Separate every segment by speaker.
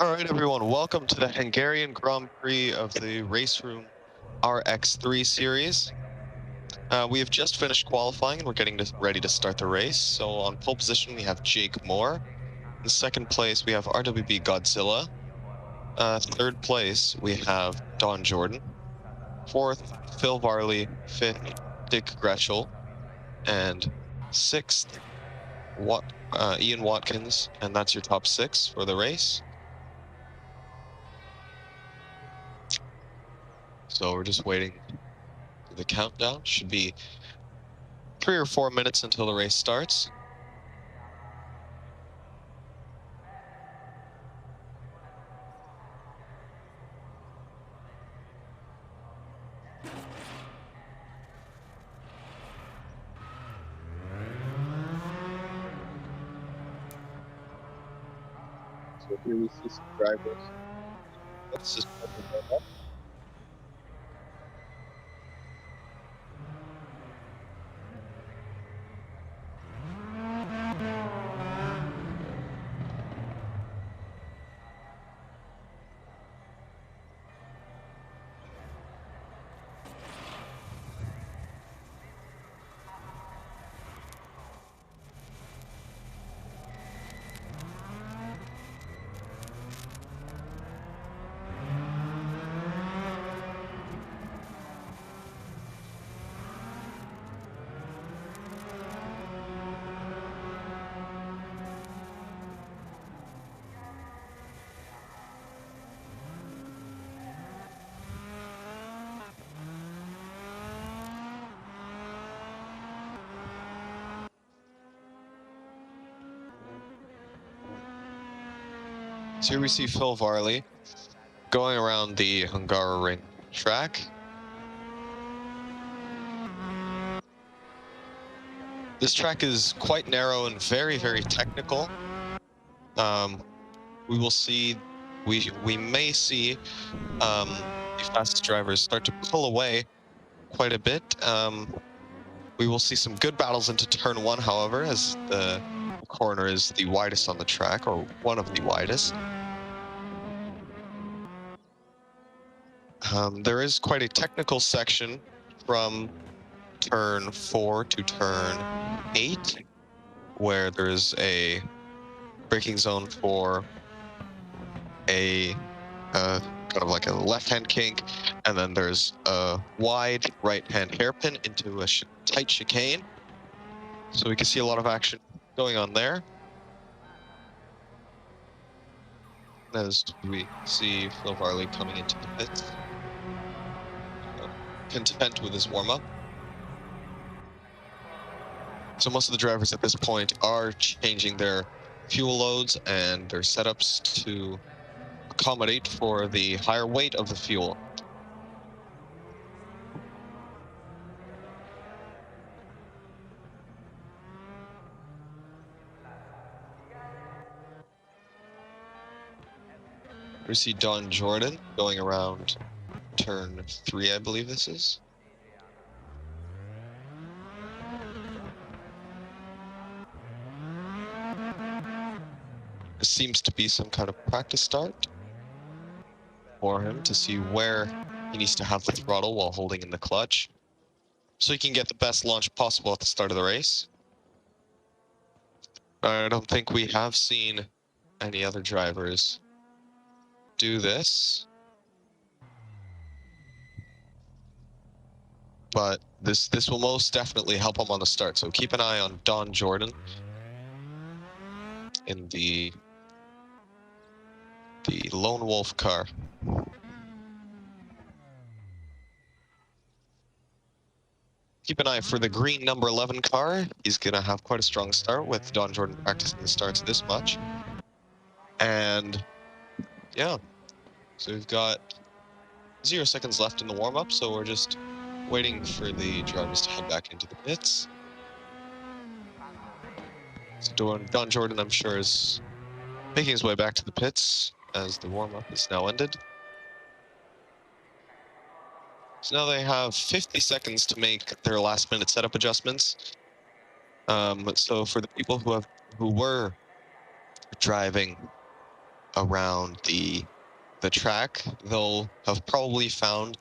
Speaker 1: All right, everyone, welcome to the Hungarian Grand Prix of the Raceroom RX3 series. We have just finished qualifying and we're getting ready to start the race. So on pole position, we have Jake Moore. In second place, we have RWB Godzilla. Third place, we have Don Jordan. Fourth, Phil Varley. Fifth, Dick Gretschel. And sixth, Ian Watkins. And that's your top six for the race. So we're just waiting for the countdown. Should be 3 or 4 minutes until the race starts. So here we see some drivers. Let's just open that up. So here we see Phil Varley going around the Hungaroring track. This track is quite narrow and very, very technical. We will see, we may see the fastest drivers start to pull away quite a bit. We will see some good battles into turn one, however, as the corner is the widest on the track, or one of the widest. There is quite a technical section from turn 4 to turn 8, where there's a braking zone for a kind of like a left-hand kink, and then there's a wide right-hand hairpin into a tight chicane. So we can see a lot of action going on there. As we see Phil Varley coming into the pits, content with his warm-up. So most of the drivers at this point are changing their fuel loads and their setups to accommodate for the higher weight of the fuel. We see Don Jordan going around turn 3, I believe this is. It seems to be some kind of practice start for him to see where he needs to have the throttle while holding in the clutch, so he can get the best launch possible at the start of the race. I don't think we have seen any other drivers do this, but this will most definitely help him on the start. So keep an eye on Don Jordan in the Lone Wolf car. Keep an eye for the green number 11 car. He's going to have quite a strong start with Don Jordan practicing the starts this much. And yeah, so we've got 0 seconds left in the warm-up, so we're just waiting for the drivers to head back into the pits. So Don Jordan, I'm sure, is making his way back to the pits as the warm-up is now ended. So now they have 50 seconds to make their last-minute setup adjustments. So for the people who were driving around the track, they'll have probably found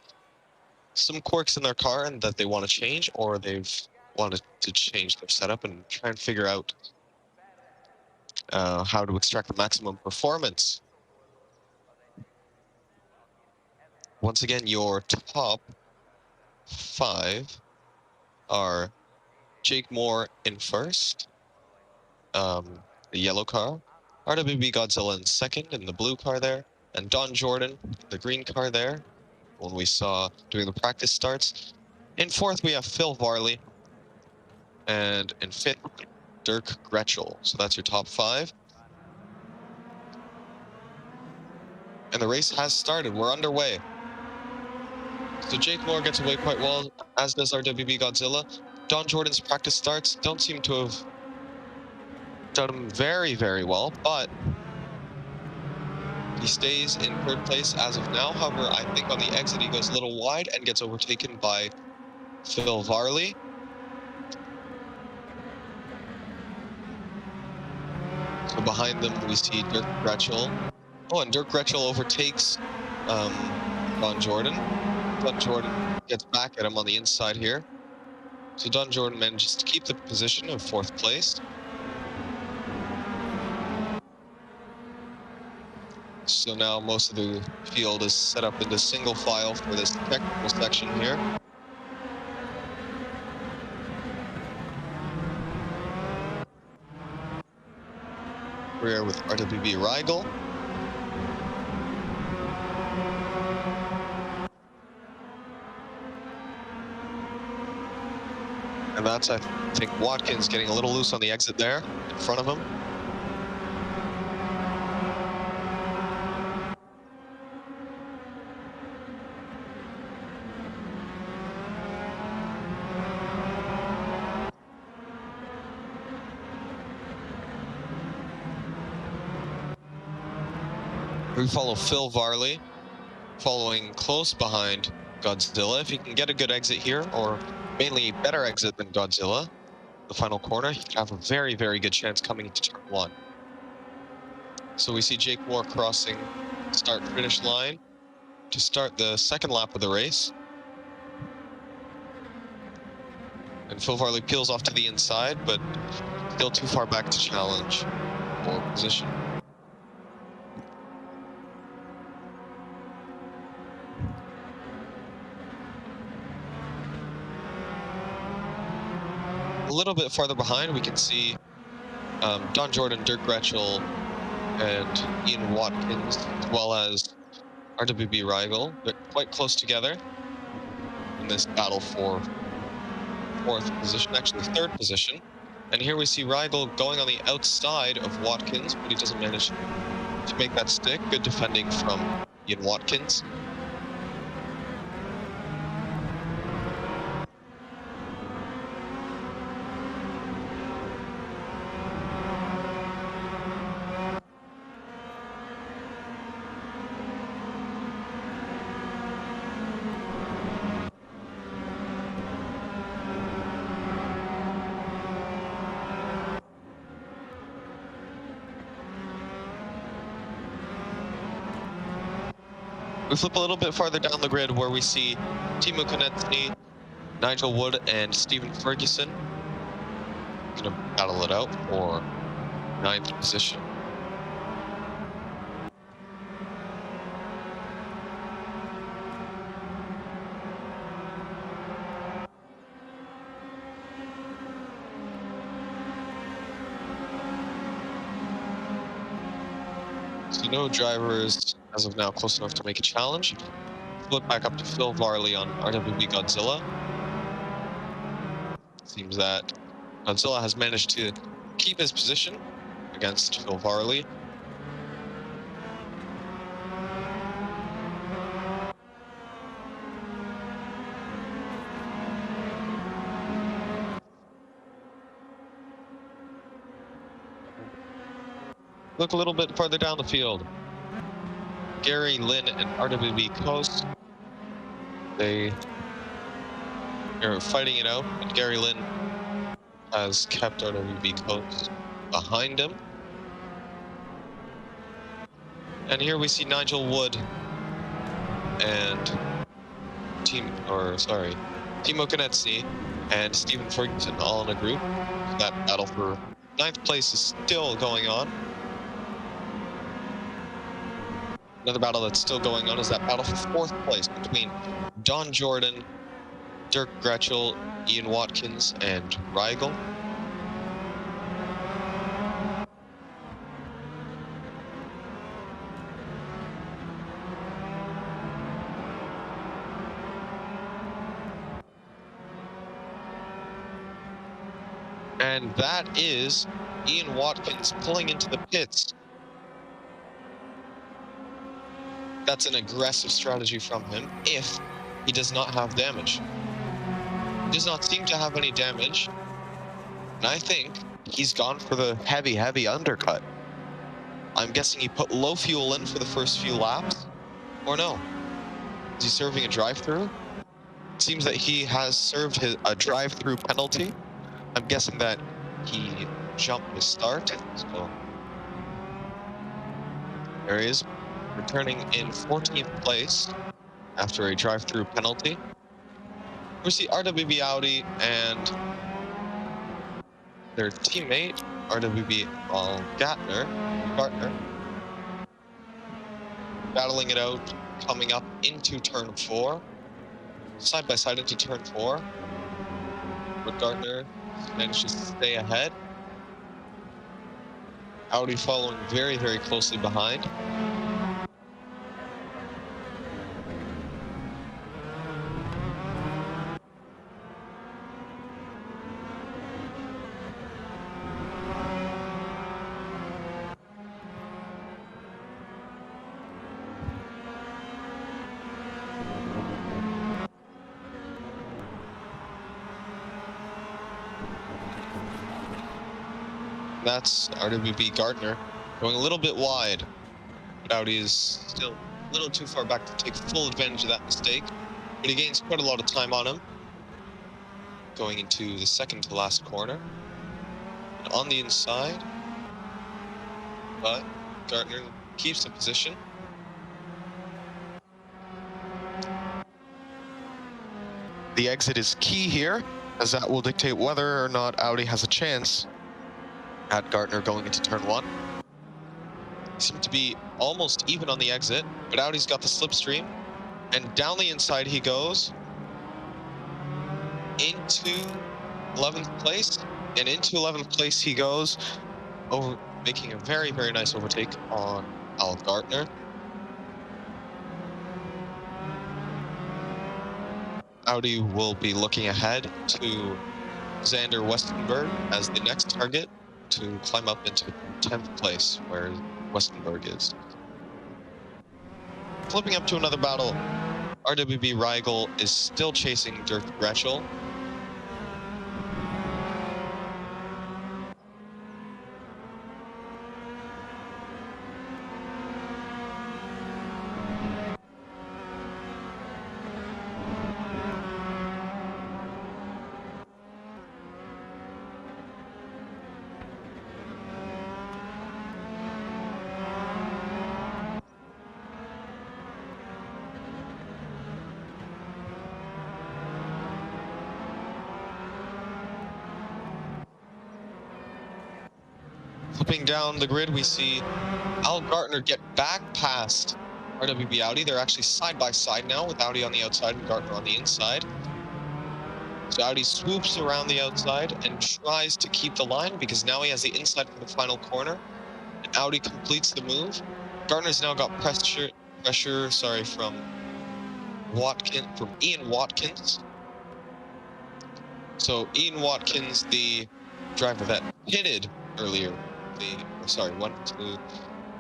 Speaker 1: some quirks in their car and that they want to change, or they've wanted to change their setup and try and figure out how to extract the maximum performance. Once again, your top 5 are Jake Moore in first, the yellow car, RWB Godzilla in second in the blue car there, and Don Jordan, the green car there, when we saw doing the practice starts. In fourth, we have Phil Varley, and in fifth, Dirk Gretschel. So that's your top 5. And the race has started. We're underway. So Jake Moore gets away quite well, as does RWB Godzilla. Don Jordan's practice starts don't seem to have done him very, very well, but he stays in third place as of now. However, I think on the exit he goes a little wide and gets overtaken by Phil Varley. So behind them we see Dirk Gretschel. Oh, and Dirk Gretschel overtakes Don Jordan. Don Jordan gets back at him on the inside here. So Don Jordan manages to keep the position of 4th place. So now most of the field is set up into single file for this technical section here. We're with RWB Rigel. And that's, I think, Watkins getting a little loose on the exit there in front of him. We follow Phil Varley, following close behind Godzilla. If he can get a good exit here, or mainly a better exit than Godzilla, the final corner, he could have a very, very good chance coming into turn 1. So we see Jake Moore crossing start-finish line to start the second lap of the race. And Phil Varley peels off to the inside, but still too far back to challenge for position. A little bit farther behind, we can see Don Jordan, Dirk Gretschel, and Ian Watkins, as well as RWB Rigel. They're quite close together in this battle for 4th position, actually 3rd position. And here we see Rigel going on the outside of Watkins, but he doesn't manage to make that stick. Good defending from Ian Watkins. We flip a little bit farther down the grid where we see Timo Konecny, Nigel Wood, and Stephen Ferguson gonna battle it out for 9th position. So no drivers as of now close enough to make a challenge. Flip back up to Phil Varley on RWB Godzilla. Seems that Godzilla has managed to keep his position against Phil Varley. Look a little bit farther down the field. Gary Lynn and RWB Coast. They are fighting it out, and Gary Lynn has kept RWB Coast behind him. And here we see Nigel Wood and Timo Canetzi and Stephen Ferguson all in a group. That battle for 9th place is still going on. Another battle that's still going on is that battle for 4th place between Don Jordan, Dirk Gretschel, Ian Watkins, and Rigel. And that is Ian Watkins pulling into the pits. That's an aggressive strategy from him if he does not have damage. He does not seem to have any damage. And I think he's gone for the heavy undercut. I'm guessing he put low fuel in for the first few laps. Or no? Is he serving a drive-through? It seems that he has served a drive-through penalty. I'm guessing that he jumped the start. So there he is, returning in 14th place after a drive-through penalty. We see RWB Audi and their teammate, RWB Gartner, battling it out, coming up into turn 4, side by side into turn 4. But Gartner manages to stay ahead. Audi following very closely behind. That's RWB Gardner going a little bit wide, but Audi is still a little too far back to take full advantage of that mistake, but he gains quite a lot of time on him going into the second to last corner. And on the inside, but Gardner keeps the position. The exit is key here, as that will dictate whether or not Audi has a chance at Gartner going into turn 1. Seem to be almost even on the exit, but Audi's got the slipstream, and down the inside he goes into 11th place, and into 11th place he goes, over making a very nice overtake on Al Gartner. Audi will be looking ahead to Xander Westenberg as the next target to climb up into 10th place, where Westenberg is. Flipping up to another battle, RWB Rigel is still chasing Dirk Gretschel. Flipping down the grid, we see Al Gartner get back past RWB Audi. They're actually side by side now, with Audi on the outside and Gartner on the inside. So Audi swoops around the outside and tries to keep the line, because now he has the inside for the final corner. And Audi completes the move. Gartner's now got pressure from Ian Watkins. So Ian Watkins, the driver that pitted earlier, went to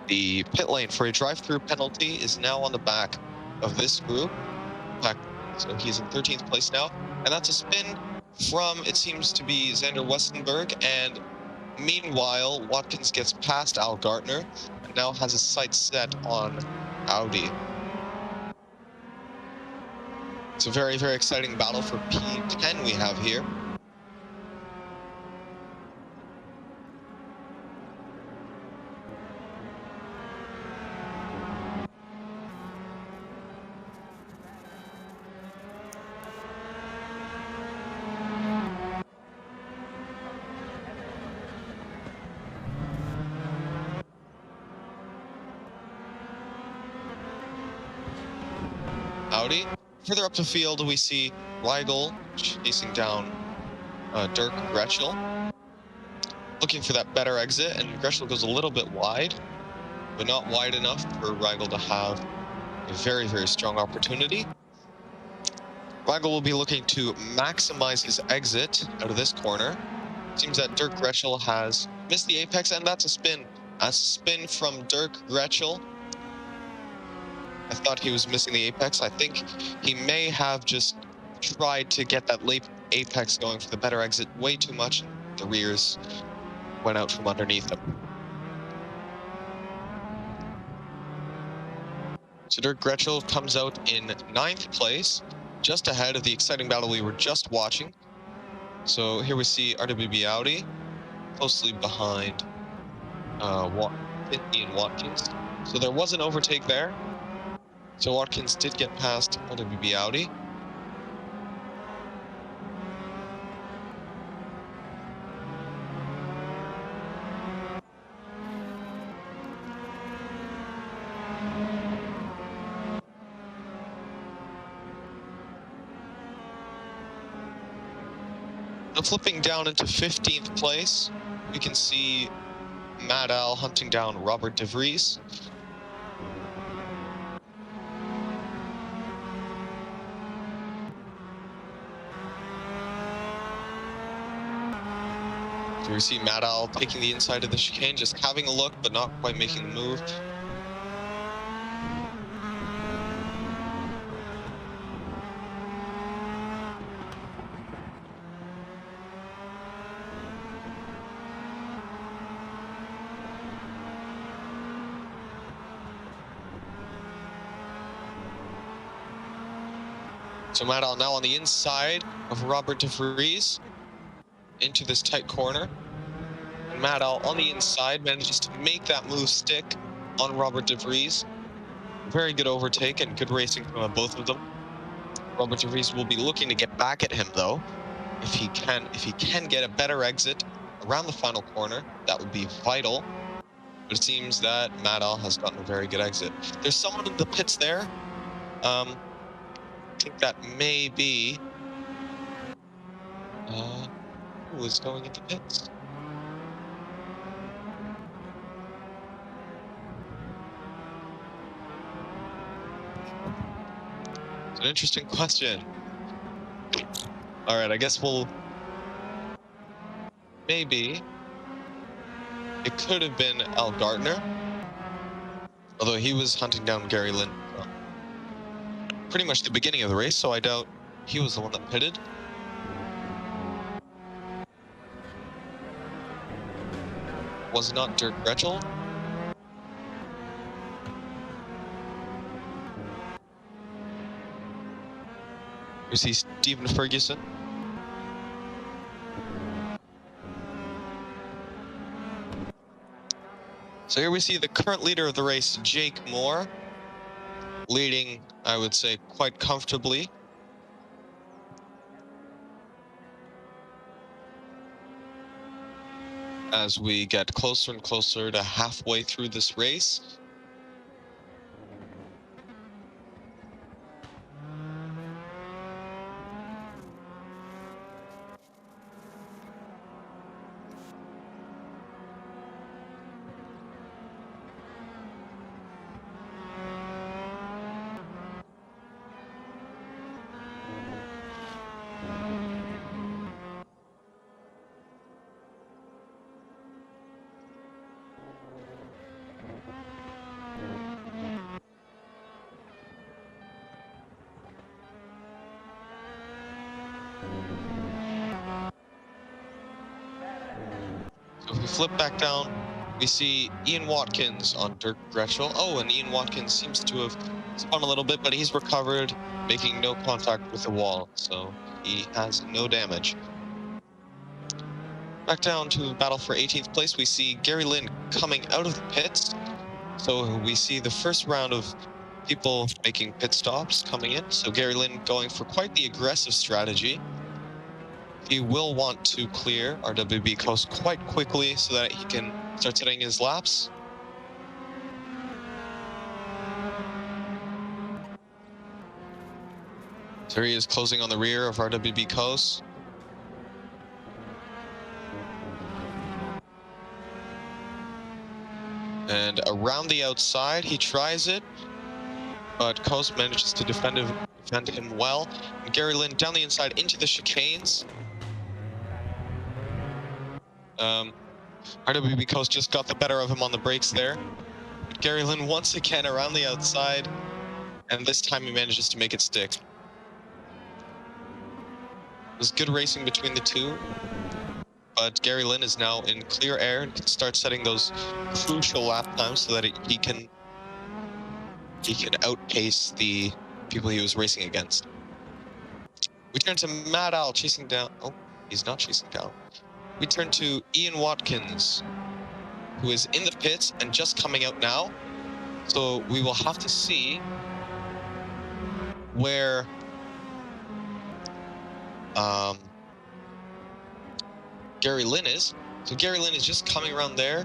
Speaker 1: the pit lane for a drive-through penalty, is now on the back of this group. So he's in 13th place now, and that's a spin from, it seems to be, Xander Westenberg, and meanwhile Watkins gets past Al Gartner and now has his sights set on Audi. It's a very exciting battle for P10 we have here. Audi. Further up the field, we see Weigel chasing down Dirk Gretschel, looking for that better exit, and Gretschel goes a little bit wide, but not wide enough for Weigel to have a very, very strong opportunity. Weigel will be looking to maximize his exit out of this corner. Seems that Dirk Gretschel has missed the apex, and that's a spin. A spin from Dirk Gretschel. I thought he was missing the apex. I think he may have just tried to get that late apex going for the better exit way too much. The rears went out from underneath him. So Dirk Gretschel comes out in 9th place, just ahead of the exciting battle we were just watching. So here we see RWB Audi closely behind Ian Watkins. So there was an overtake there. So Watkins did get past RWB Audi. Now flipping down into 15th place, we can see Mad Al hunting down Robert De Vries. So we see Mad Al taking the inside of the chicane, just having a look, but not quite making a move. So Mad Al now on the inside of Robert De Vries into this tight corner. And Mad Al on the inside manages to make that move stick on Robert De Vries. Very good overtake and good racing from both of them. Robert De Vries will be looking to get back at him though. If he can get a better exit around the final corner, that would be vital. But it seems that Mad Al has gotten a very good exit. There's someone in the pits there. I think that may be who is going into pits? It's an interesting question. All right, I guess we'll maybe it could have been Al Gardner, although he was hunting down Gary Lynn from pretty much the beginning of the race, so I doubt he was the one that pitted. Was not Dirk Gretschel. We see Stephen Ferguson. So here we see the current leader of the race, Jake Moore, leading, I would say, quite comfortably. As we get closer and closer to halfway through this race. So if we flip back down, we see Ian Watkins on Dirk Gretschel. Oh, and Ian Watkins seems to have spun a little bit, but he's recovered, making no contact with the wall, so he has no damage. Back down to battle for 18th place, we see Gary Lynn coming out of the pits. So we see the first round of people making pit stops coming in. So Gary Lynn going for quite the aggressive strategy. He will want to clear RWB coast quite quickly so that he can start setting his laps. There he is closing on the rear of RWB Coast. And around the outside, he tries it, but Coast manages to defend him well. And Gary Lynn down the inside into the chicanes. RWB Coast just got the better of him on the brakes there. But Gary Lynn once again around the outside, and this time he manages to make it stick. It was good racing between the two, but Gary Lynn is now in clear air and can start setting those crucial lap times so that he can outpace the people he was racing against. We turn to Matt Al chasing down. Oh, he's not chasing down. We turn to Ian Watkins, who is in the pits and just coming out now. So we will have to see where Gary Lynn is. So Gary Lynn is just coming around there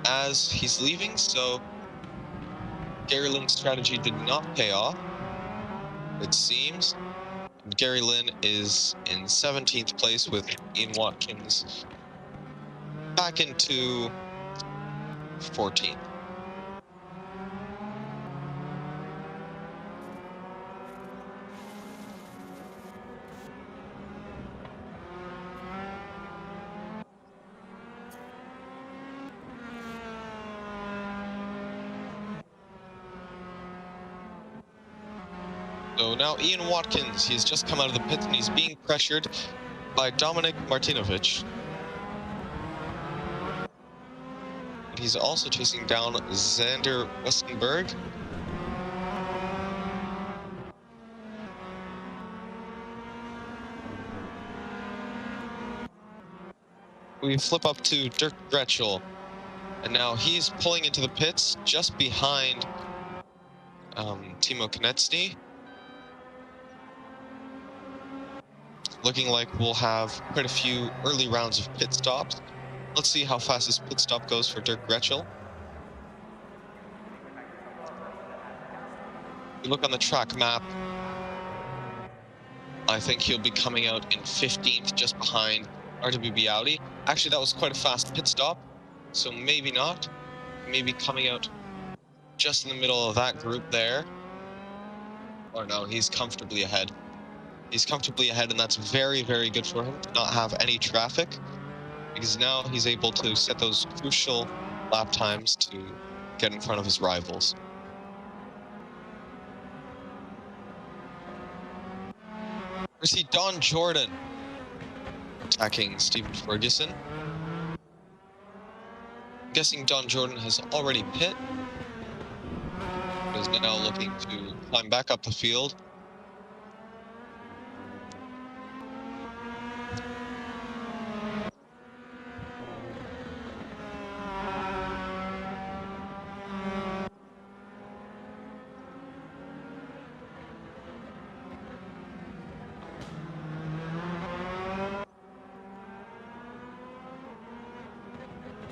Speaker 1: as he's leaving. So Gary Lynn's strategy did not pay off, it seems. Gary Lynn is in 17th place with Ian Watkins back into 14th. So now Ian Watkins, he's just come out of the pits and he's being pressured by Dominik Martinovic. And he's also chasing down Xander Westenberg. We flip up to Dirk Gretschel, and now he's pulling into the pits just behind Timo Konecny. Looking like we'll have quite a few early rounds of pit stops. Let's see how fast this pit stop goes for Dirk Gretschel. If you look on the track map, I think he'll be coming out in 15th, just behind RWB Audi. Actually, that was quite a fast pit stop, so maybe not. Maybe coming out just in the middle of that group there. Or no, he's comfortably ahead. He's comfortably ahead, and that's very, very good for him to not have any traffic, because now he's able to set those crucial lap times to get in front of his rivals. We see Don Jordan attacking Stephen Ferguson. I'm guessing Don Jordan has already pit. Is now looking to climb back up the field.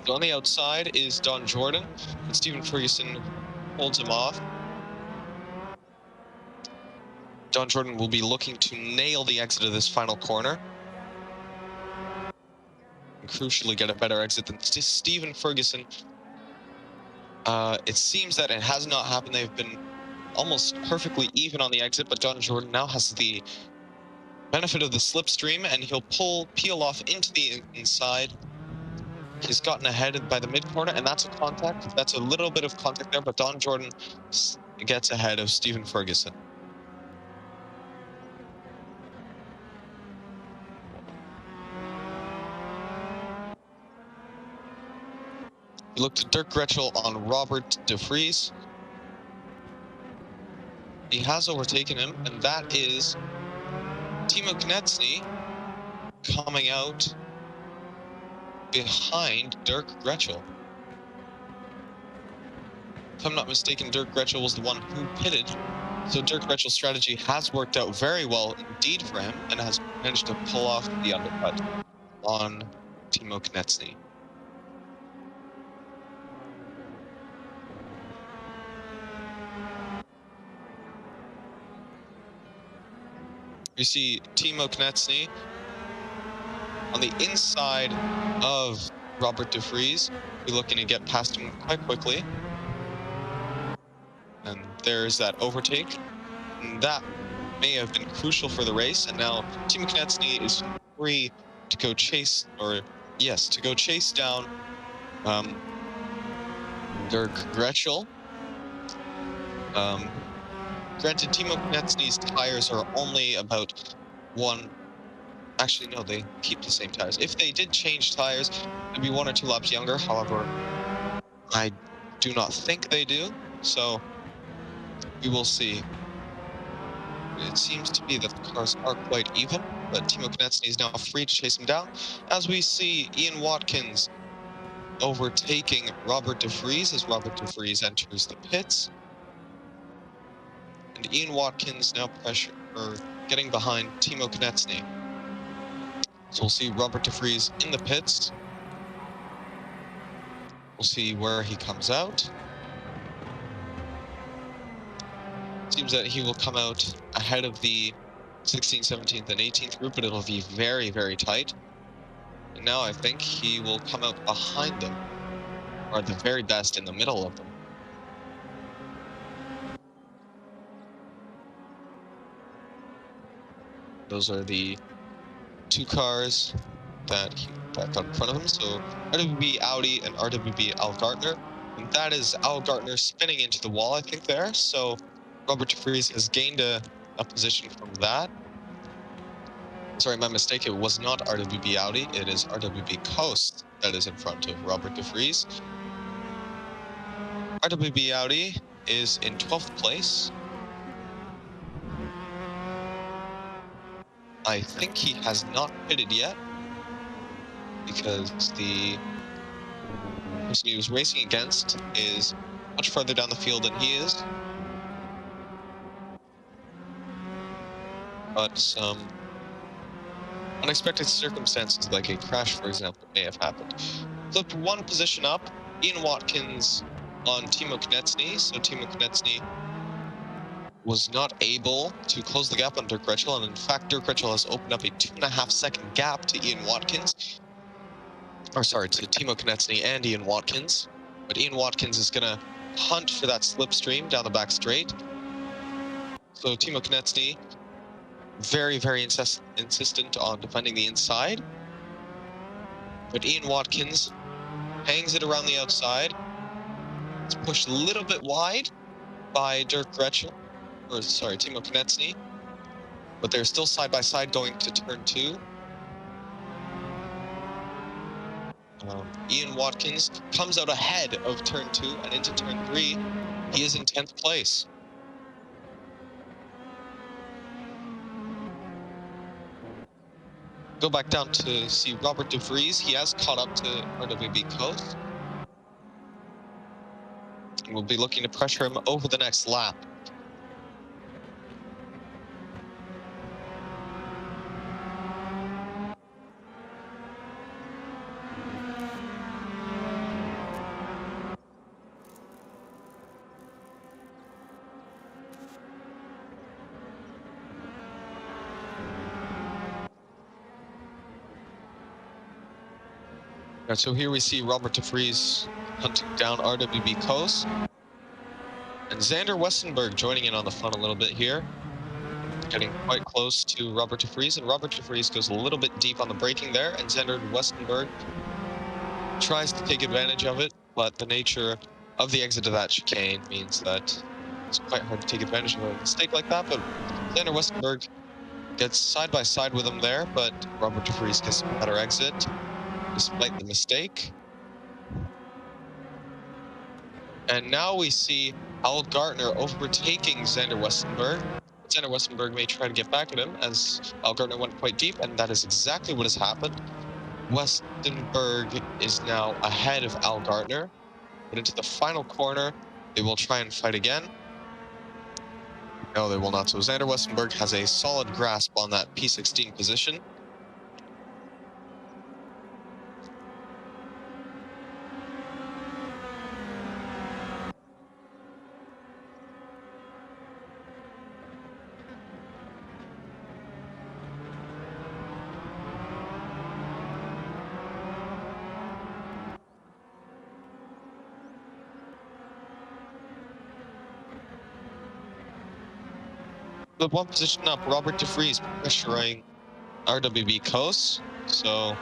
Speaker 1: On the outside is Don Jordan, and Stephen Ferguson holds him off. Don Jordan will be looking to nail the exit of this final corner, and crucially get a better exit than Stephen Ferguson. It seems that it has not happened. They've been almost perfectly even on the exit, but Don Jordan now has the benefit of the slipstream, and he'll peel off into the inside. He's gotten ahead by the mid-corner, and that's a contact. That's a little bit of contact there, but Don Jordan gets ahead of Stephen Ferguson. We look to Dirk Gretschel on Robert de Vries. He has overtaken him, and that is Timo Konecny coming out behind Dirk Gretschel. If I'm not mistaken, Dirk Gretschel was the one who pitted, so Dirk Gretschel's strategy has worked out very well indeed for him, and has managed to pull off the undercut on Timo Konecny. We see Timo Knetsny on the inside of Robert de Vries. We're looking to get past him quite quickly. And there's that overtake. And that may have been crucial for the race. And now Timo Knetsny is free to go chase, to go chase down Dirk Gretschel. Granted, Timo Knetsny's tires are only about one. Actually, no, they keep the same tires. If they did change tires, it'd be 1 or 2 laps younger. However, I do not think they do. So we will see. It seems to be that the cars are quite even, but Timo Knetsny is now free to chase him down. As we see Ian Watkins overtaking Robert de Vries as Robert de Vries enters the pits. And Ian Watkins now getting behind Timo Knetsny. So we'll see Robert de Vries in the pits. We'll see where he comes out. Seems that he will come out ahead of the 16th, 17th, and 18th group, but it'll be very, very tight. And now I think he will come out behind them, or at the very best in the middle of them. Those are the 2 cars that got in front of him. So RWB Audi and RWB Al Gartner. And that is Al Gartner spinning into the wall, I think, there. So Robert de Vries has gained a position from that. Sorry, my mistake. It was not RWB Audi. It is RWB Coast that is in front of Robert de Vries. RWB Audi is in 12th place. I think he has not pitted yet because the person he was racing against is much further down the field than he is. But some unexpected circumstances, like a crash, for example, may have happened. Flipped 1 position up, Ian Watkins on Timo Knetsny. So Timo Knetsny was not able to close the gap on Dirk Gretschel, and in fact, Dirk Gretschel has opened up a 2.5-second gap to Ian Watkins. Or sorry, to Timo Knetsny and Ian Watkins. But Ian Watkins is gonna hunt for that slipstream down the back straight. So Timo Knetsny, very, very insistent on defending the inside. But Ian Watkins hangs it around the outside. It's pushed a little bit wide by Dirk Gretschel, or sorry, Timo Knetsny. But they're still side by side going to turn 2. Ian Watkins comes out ahead of turn 2 and into turn 3. He is in 10th place. Go back down to see Robert de Vries. He has caught up to RWB Coast. And we'll be looking to pressure him over the next lap. Right, so here we see Robert de Vries hunting down RWB Coast. And Xander Westenberg joining in on the fun a little bit here. Getting quite close to Robert de Vries. And Robert de Vries goes a little bit deep on the braking there. And Xander Westenberg tries to take advantage of it. But the nature of the exit of that chicane means that it's quite hard to take advantage of a mistake like that. But Xander Westenberg gets side by side with him there. But Robert de Vries gets a better exit despite the mistake. And now we see Al Gartner overtaking Xander Westenberg. Xander Westenberg may try to get back at him as Al Gartner went quite deep, and that is exactly what has happened. Westenberg is now ahead of Al Gartner, but into the final corner, they will try and fight again. No, they will not. So Xander Westenberg has a solid grasp on that P16 position. But one position up, Robert de Vries pressuring RWB Coast. So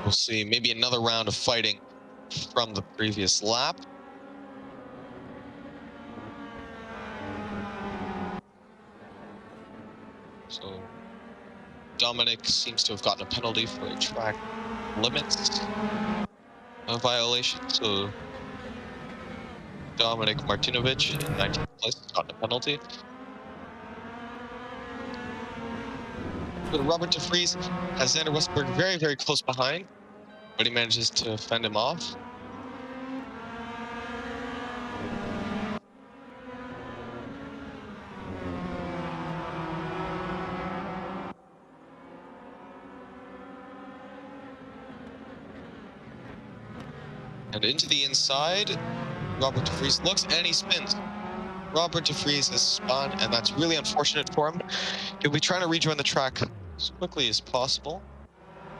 Speaker 1: we'll see maybe another round of fighting from the previous lap. So Dominic seems to have gotten a penalty for a track limits violation. So Dominic Martinovic in 19th place has gotten a penalty. But Robert de Vries has Xander Westenberg very, very close behind, but he manages to fend him off. And into the inside, Robert de Vries looks and he spins. Robert de Vries has spun, and that's really unfortunate for him. He'll be trying to rejoin the track as quickly as possible,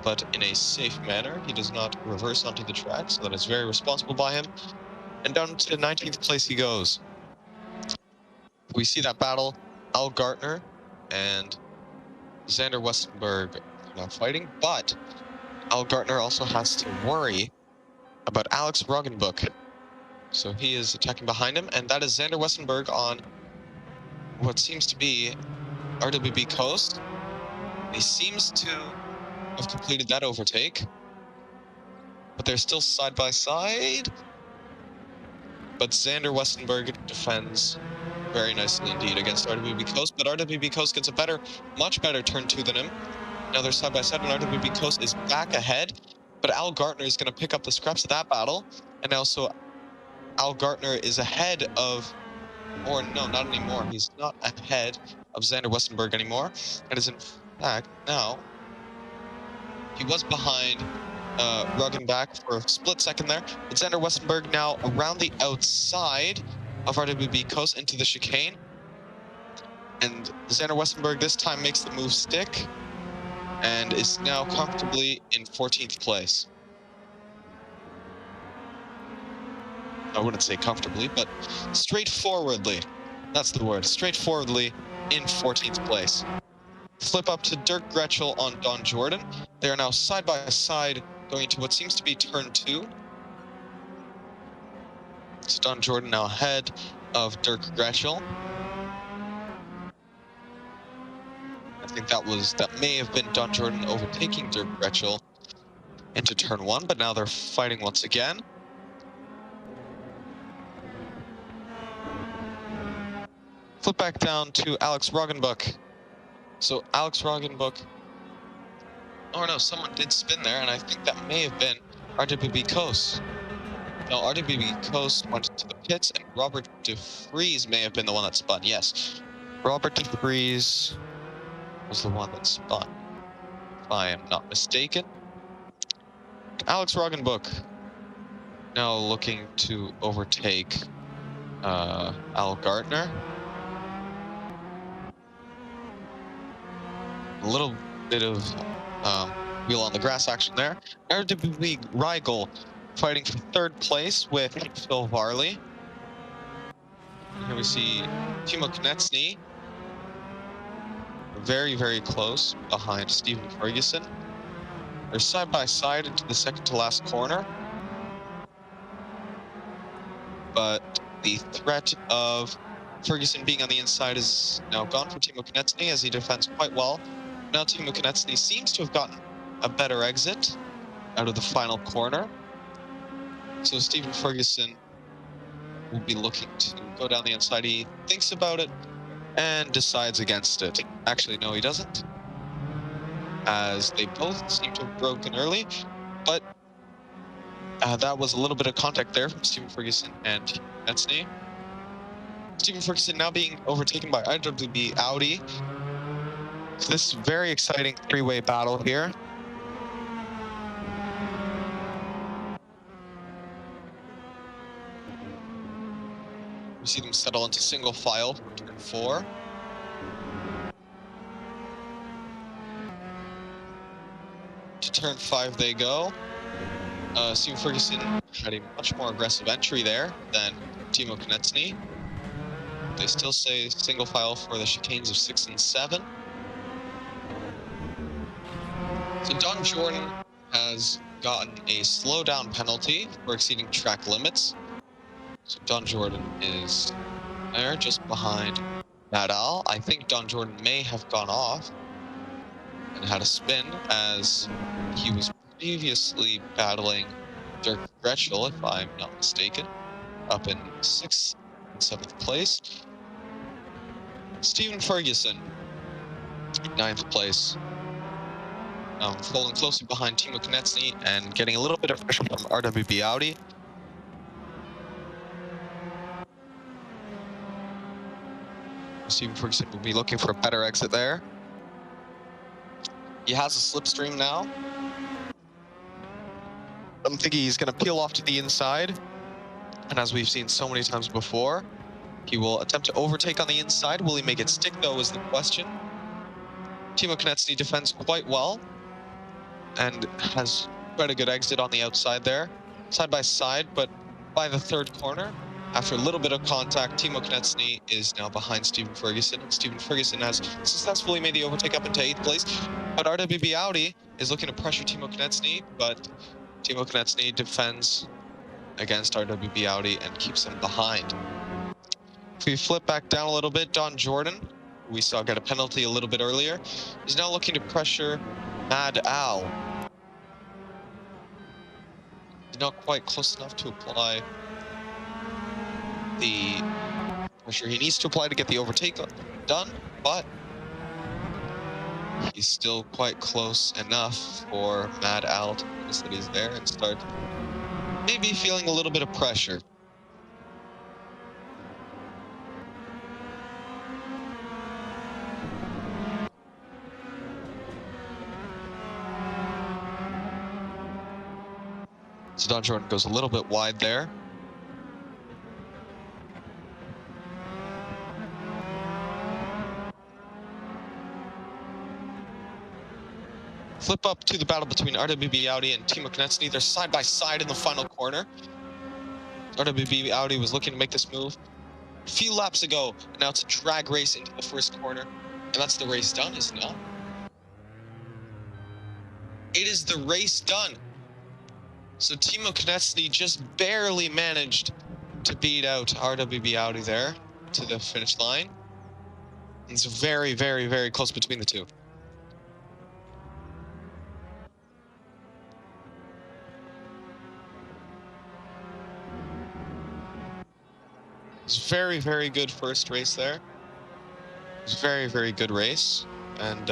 Speaker 1: but in a safe manner. He does not reverse onto the track, so that is very responsible by him. And down to 19th place he goes. We see that battle, Al Gartner and Xander Westenberg now fighting, but Al Gartner also has to worry about Alex Roggenbuch. So he is attacking behind him, and that is Xander Westenberg on what seems to be RWB Coast. He seems to have completed that overtake, but they're still side by side. But Xander Westenberg defends very nicely indeed against RWB Coast, but RWB Coast gets a much better turn two than him. Now they're side by side, and RWB Coast is back ahead, but Al Gartner is going to pick up the scraps of that battle, and also Al Gartner is ahead of, or no, not anymore. He's not ahead of Xander Westenberg anymore. It is in fact now, he was behind Roggenbach for a split second there, but Xander Westenberg now around the outside of RWB Coast into the chicane. And Xander Westenberg this time makes the move stick and is now comfortably in 14th place. I wouldn't say comfortably, but straightforwardly. That's the word, straightforwardly in 14th place. Flip up to Dirk Gretschel on Don Jordan. They are now side by side going into what seems to be turn two. So Don Jordan now ahead of Dirk Gretschel. I think that may have been Don Jordan overtaking Dirk Gretschel into turn one, but now they're fighting once again. Flip back down to Alex Roggenbuch. So Alex Roggenbuch, oh no, someone did spin there, and I think that may have been RWB Coast. No, RWB Coast went to the pits, and Robert de Vries may have been the one that spun. Yes, Robert de Vries was the one that spun, if I am not mistaken. Alex Roggenbuch now looking to overtake Al Gartner. A little bit of wheel on the grass action there. RWB Rigel fighting for third place with Phil Varley. And here we see Timo Konecny very, very close behind Stephen Ferguson. They're side by side into the second to last corner. But the threat of Ferguson being on the inside is now gone for Timo Konecny as he defends quite well. Now Timo Konecny seems to have gotten a better exit out of the final corner. So Stephen Ferguson will be looking to go down the inside. He thinks about it and decides against it. Actually, no, he doesn't, as they both seem to have broken early. But that was a little bit of contact there from Stephen Ferguson and Konecny. Stephen Ferguson now being overtaken by RWB Audi. So this is a very exciting three-way battle here. We see them settle into single file for turn four. To turn five they go. Stephen Ferguson had a much more aggressive entry there than Timo Konecny. They still say single file for the chicanes of 6 and 7. So Don Jordan has gotten a slowdown penalty for exceeding track limits. So Don Jordan is there, just behind Nadal. I think Don Jordan may have gone off and had a spin, as he was previously battling Dirk Gretschel, if I'm not mistaken, up in 6th and 7th place. Stephen Ferguson, 9th place. Falling closely behind Timo Konecny and getting a little bit of pressure from RWB Audi. Stephen Ferguson will be looking for a better exit there. He has a slipstream now. I'm thinking he's going to peel off to the inside. And as we've seen so many times before, he will attempt to overtake on the inside. Will he make it stick, though, is the question. Timo Konecny defends quite well and has quite a good exit on the outside there. Side by side, but by the third corner, after a little bit of contact, Timo Konecny is now behind Stephen Ferguson, and Stephen Ferguson has successfully made the overtake up into 8th place. But RWB Audi is looking to pressure Timo Konecny, but Timo Konecny defends against RWB Audi and keeps him behind. If we flip back down a little bit, Don Jordan, who we saw get a penalty a little bit earlier, is now looking to pressure Mad Al. He's not quite close enough to apply the pressure he needs to apply to get the overtake done, but he's still quite close enough for Mad Al to notice that he's there and start maybe feeling a little bit of pressure. So Don Jordan goes a little bit wide there. Flip up to the battle between RWB Audi and Timo Konecny. They're side by side in the final corner. RWB Audi was looking to make this move a few laps ago, and now it's a drag race into the first corner. And that's the race done, is it not? It is the race done. So Timo Konecny just barely managed to beat out RWB Audi there to the finish line. It's very, very, very close between the two. It's very, very good first race there. It's very, very good race. And,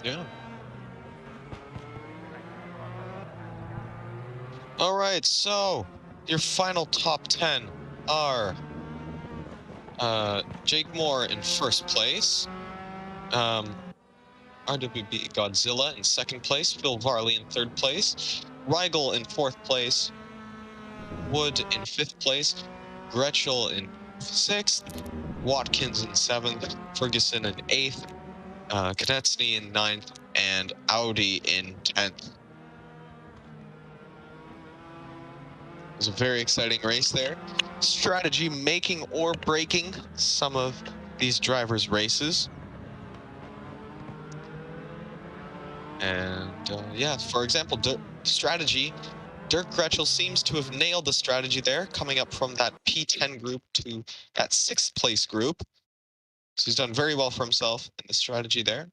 Speaker 1: yeah. All right, so your final top 10 are Jake Moore in first place, RWB Godzilla in second place, Phil Varley in third place, Rigel in fourth place, Wood in fifth place, Gretschel in sixth, Watkins in seventh, Ferguson in eighth, Konecny in ninth, and Audi in 10th. It was a very exciting race there. Strategy making or breaking some of these drivers' races. And yeah, for example, strategy, Dirk Gretschel seems to have nailed the strategy there, coming up from that P10 group to that 6th place group. So he's done very well for himself in the strategy there.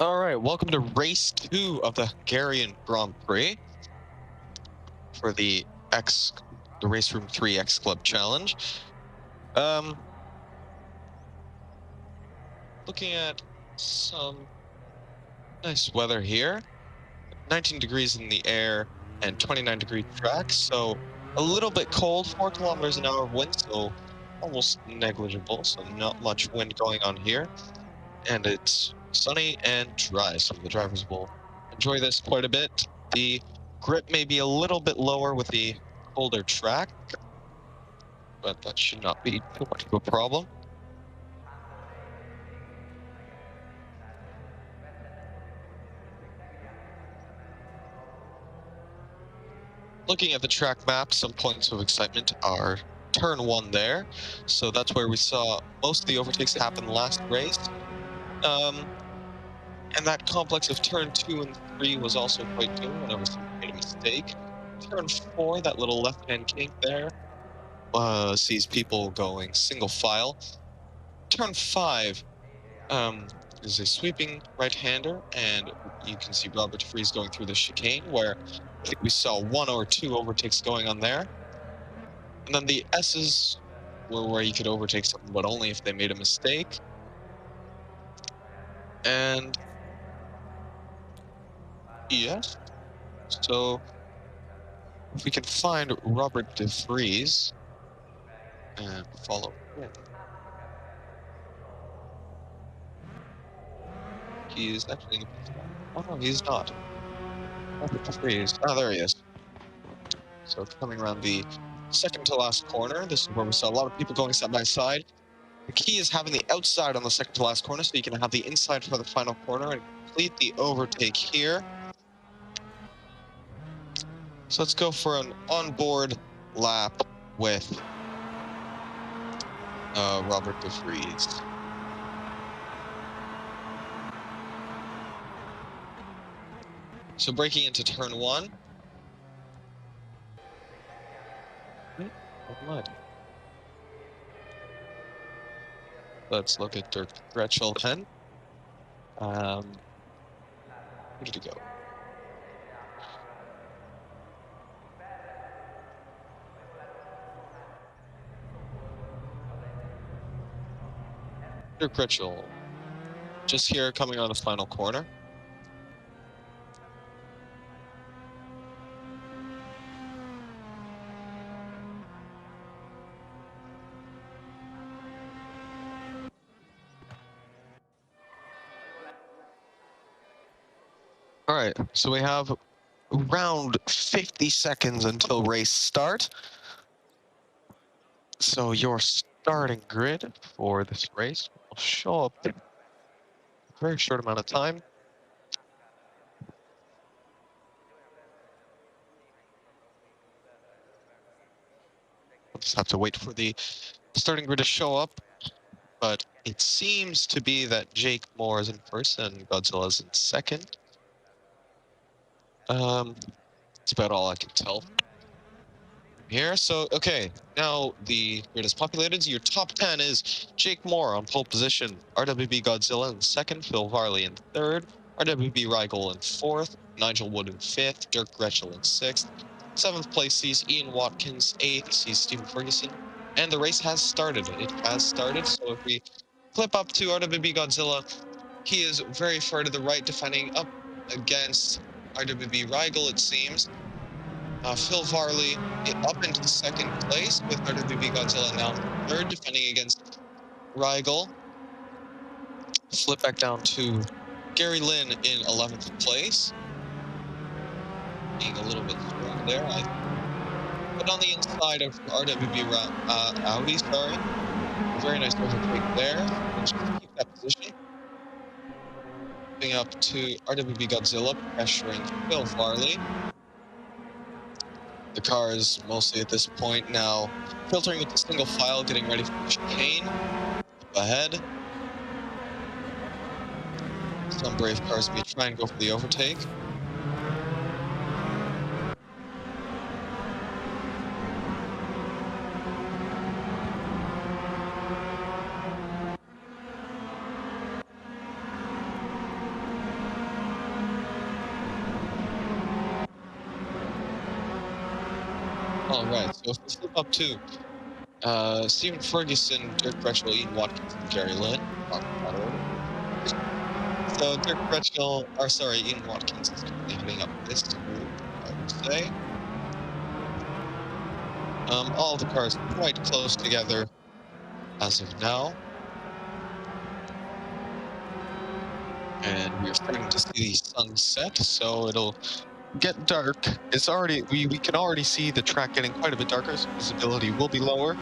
Speaker 1: All right, welcome to race 2 of the Hungarian Grand Prix for the Raceroom 3 X Club Challenge. Looking at some nice weather here. 19 degrees in the air and 29-degree track, so a little bit cold, 4 kilometers an hour wind, so almost negligible, so not much wind going on here. And it's sunny and dry, so the drivers will enjoy this quite a bit. The grip may be a little bit lower with the colder track, but that should not be too much of a problem. Looking at the track map, some points of excitement are turn 1 there. So that's where we saw most of the overtakes happen last race. And that complex of turn 2 and 3 was also quite good whenever someone made a mistake. Turn 4, that little left-hand kink there, sees people going single file. Turn 5 is a sweeping right-hander, and you can see Robert Freeze going through the chicane, where I think we saw 1 or 2 overtakes going on there. And then the S's were where you could overtake someone, but only if they made a mistake. And yes, so if we can find Robert de Vries and follow him. He is actually in the pit stop. Oh no, he's not. Robert de Vries. Oh, there he is. So coming around the second to last corner, this is where we saw a lot of people going side by side. The key is having the outside on the second to last corner, so you can have the inside for the final corner and complete the overtake here. So let's go for an onboard lap with Robert de Vries. So breaking into turn 1. Let's look at Dirk Gretschel. Where did he go? Dirk Gretschel, just here coming on the final corner. All right, so we have around 50 seconds until race start. So your starting grid for this race will show up in a very short amount of time. We'll just have to wait for the starting grid to show up, but it seems to be that Jake Moore is in first and Godzilla is in second. That's about all I can tell here. So, okay, now the grid is populated. Your top 10 is Jake Moore on pole position, RWB Godzilla in second, Phil Varley in third, RWB Rigel in fourth, Nigel Wood in fifth, Dirk Gretschel in sixth. Seventh place sees Ian Watkins, eighth sees Stephen Ferguson, and the race has started. It has started, so if we flip up to RWB Godzilla, he is very far to the right, defending up against RWB Rigel, it seems. Phil Varley up into second place with RWB Godzilla now third, defending against Rigel. Flip back down to Gary Lynn in 11th place. Being a little bit strong there. But on the inside of RWB Audi, sorry. Very nice overtake there. Just keep that position. Moving up to RWB Godzilla, pressuring Phil Varley. The car is mostly at this point now filtering into single file, getting ready for the chicane. Up ahead. Some brave cars may try and go for the overtake. All right, so if we flip up to Stephen Ferguson, Dirk Bretschel, Ian Watkins, and Gary Lynn, not in that order. So Dirk Bretschel, or sorry, Ian Watkins is currently heading up this group, I would say. All the cars quite close together as of now. And we are starting to see the sun set, so it'll get dark. It's already, we can already see the track getting quite a bit darker, so visibility will be lower.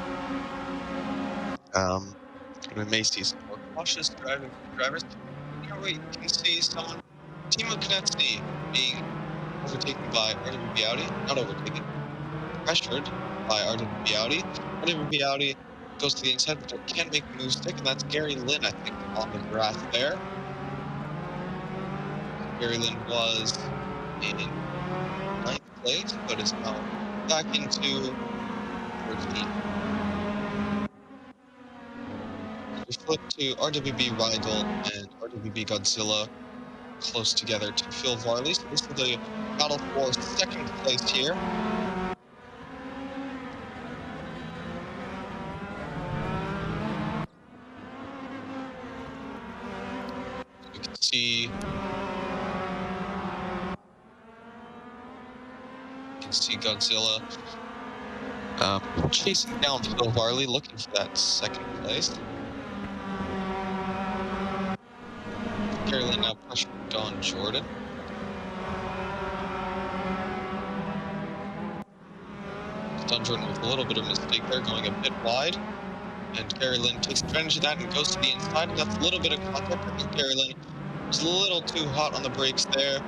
Speaker 1: And we may see some more cautious driving from drivers. Here we can see someone, Timo Konecny, being overtaken by RWB Audi, not overtaken, pressured by RWB Audi. RWB Audi goes to the inside, but can't make the move stick, and that's Gary Lynn, I think, on the grass there. Gary Lynn was in 9th place, but is now back into 14th. We flip to RWB Rydell and RWB Godzilla close together to Phil Varley. So this is the battle for 2nd place here. You can see Godzilla chasing down Phil Varley, looking for that 2nd place. Gary Lynn now pressuring Don Jordan. Don Jordan with a little bit of a mistake there, going a bit wide. And Gary Lynn takes advantage of that and goes to the inside, and that's a little bit of contact. I think Gary Lynn was a little too hot on the brakes there.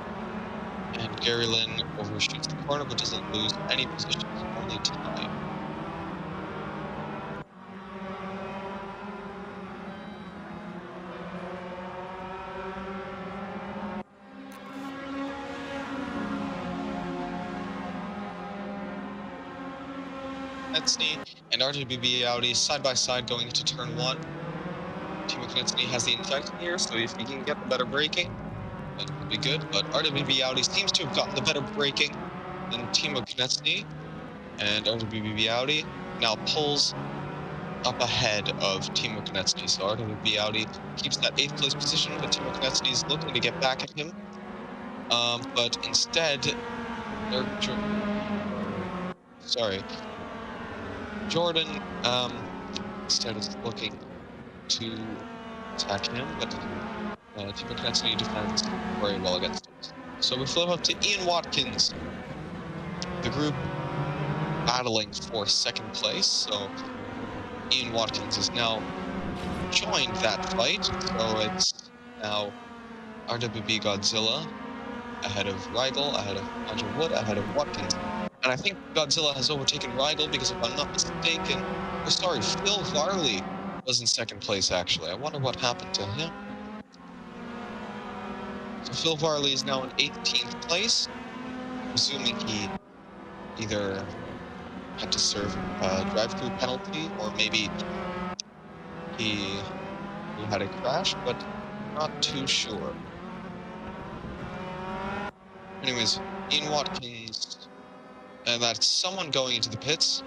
Speaker 1: And Gary Lynn overshoots the corner, but doesn't lose any positions, only time. Konecny and RWB Audi side by side going into turn 1. Timo Konecny has the inside here, so if he can get the better braking, that would be good. But RWB Audi seems to have gotten the better braking than Timo Konecny, and RWB Audi now pulls up ahead of Timo Konecny. So RWB Audi keeps that 8th place position, but Timo Konecny is looking to get back at him. But instead, Jordan instead is looking to attack him, but Timo Konecny defends very well against him. So we flip up to Ian Watkins, the group battling for 2nd place. So Ian Watkins has now joined that fight, so it's now RWB Godzilla ahead of Rydell, ahead of Nigel Wood, ahead of Watkins. And I think Godzilla has overtaken Rydell because, if I'm not mistaken, Phil Varley was in 2nd place, actually. I wonder what happened to him. So Phil Varley is now in 18th place, assuming he either had to serve a drive crew penalty, or maybe he had a crash, but not too sure. Anyways, Ian Watkins, and that's someone going into the pits.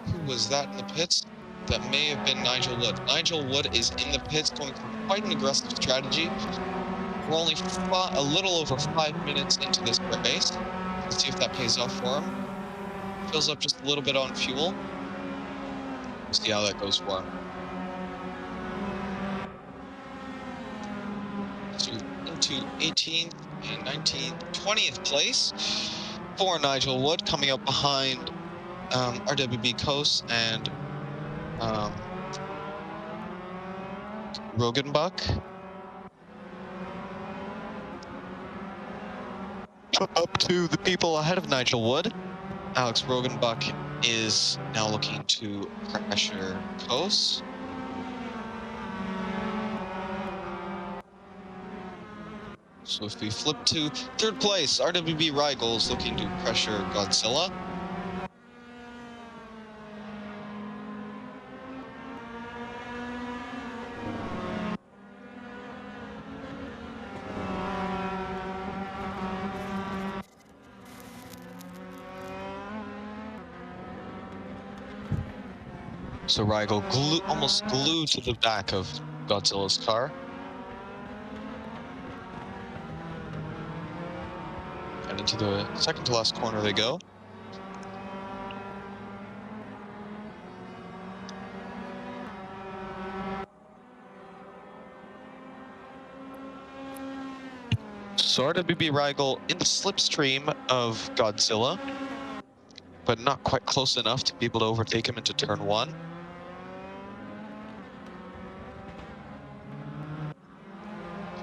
Speaker 1: Who was that in the pits? That may have been Nigel Wood. Nigel Wood is in the pits, going for quite an aggressive strategy. We're only a little over 5 minutes into this race. Let's see if that pays off for him. Fills up just a little bit on fuel. We'll see how that goes for him. So into 18th and 19th, 20th place for Nigel Wood, coming up behind RWB Coase and Rogenbuck. Up to the people ahead of Nigel Wood. Alex Rogenbuck is now looking to pressure Coase. So if we flip to 3rd place, RWB Rydell is looking to pressure Godzilla. So Rigel almost glued to the back of Godzilla's car. And into the second to last corner they go. So RWB Rigel in the slipstream of Godzilla, but not quite close enough to be able to overtake him into turn one.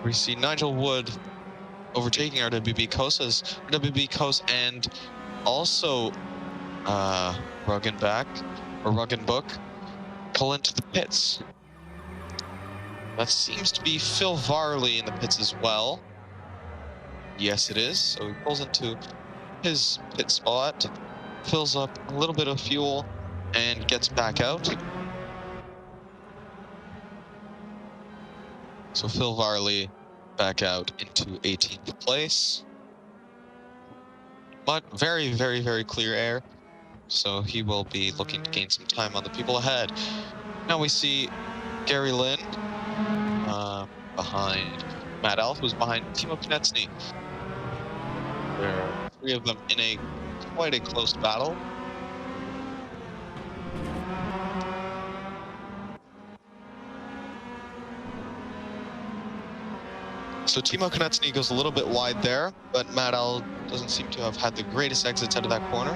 Speaker 1: We see Nigel Wood overtaking RWB Coase as RWB Coase and also Ruggenbook pull into the pits. That seems to be Phil Varley in the pits as well. Yes, it is. So he pulls into his pit spot, fills up a little bit of fuel, and gets back out. So Phil Varley back out into 18th place. But very, very, very clear air. So he will be looking to gain some time on the people ahead. Now we see Gary Lynn behind Matt Alf, who's behind Timo Konecny. There are three of them in quite a close battle. So Timo Konecny goes a little bit wide there, but Matt Al doesn't seem to have had the greatest exits out of that corner.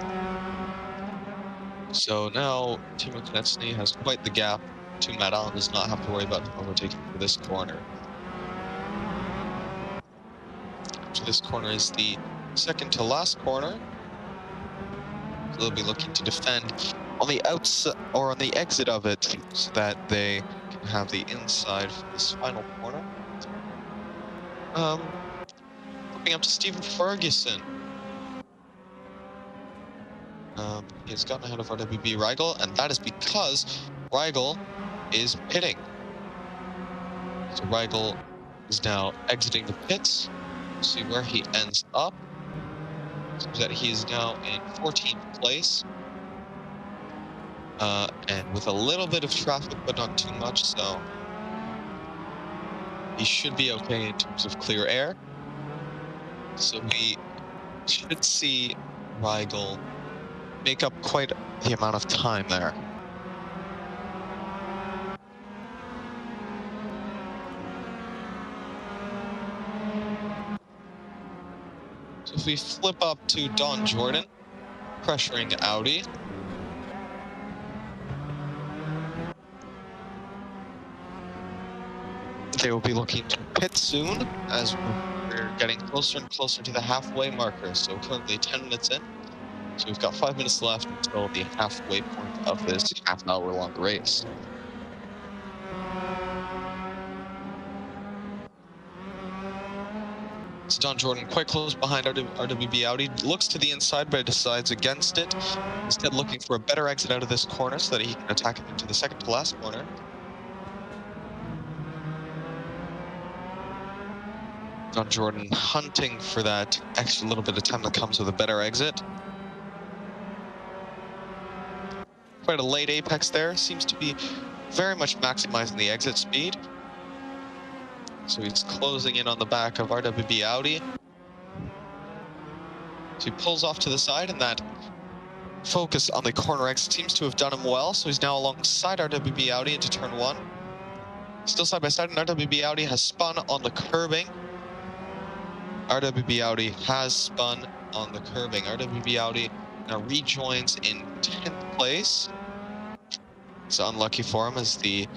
Speaker 1: So now Timo Konecny has quite the gap to Matt Al and does not have to worry about overtaking for this corner. So this corner is the second to last corner. So they'll be looking to defend on the outside or on the exit of it so that they can have the inside for this final corner. Looking up to Stephen Ferguson. He has gotten ahead of RWB Rigel, and that is because Rigel is pitting. So Rigel is now exiting the pits. We'll see where he ends up. So that he is now in 14th place. And with a little bit of traffic, but not too much, so he should be okay in terms of clear air. So we should see Rigel make up quite the amount of time there. So if we flip up to Don Jordan, pressuring Audi. They will be looking to pit soon as we're getting closer and closer to the halfway marker. So currently 10 minutes in. So we've got 5 minutes left until the halfway point of this half-hour-long race. So Don Jordan quite close behind RWB Audi, looks to the inside but decides against it, instead looking for a better exit out of this corner so that he can attack him into the second to last corner. Don Jordan hunting for that extra little bit of time that comes with a better exit. Quite a late apex there, seems to be very much maximizing the exit speed. So he's closing in on the back of RWB Audi. So he pulls off to the side, and that focus on the corner exit seems to have done him well. So he's now alongside RWB Audi into turn one. Still side by side, and RWB Audi has spun on the curbing. RWB Audi has spun on the curbing. RWB Audi now rejoins in 10th place. It's unlucky for him as the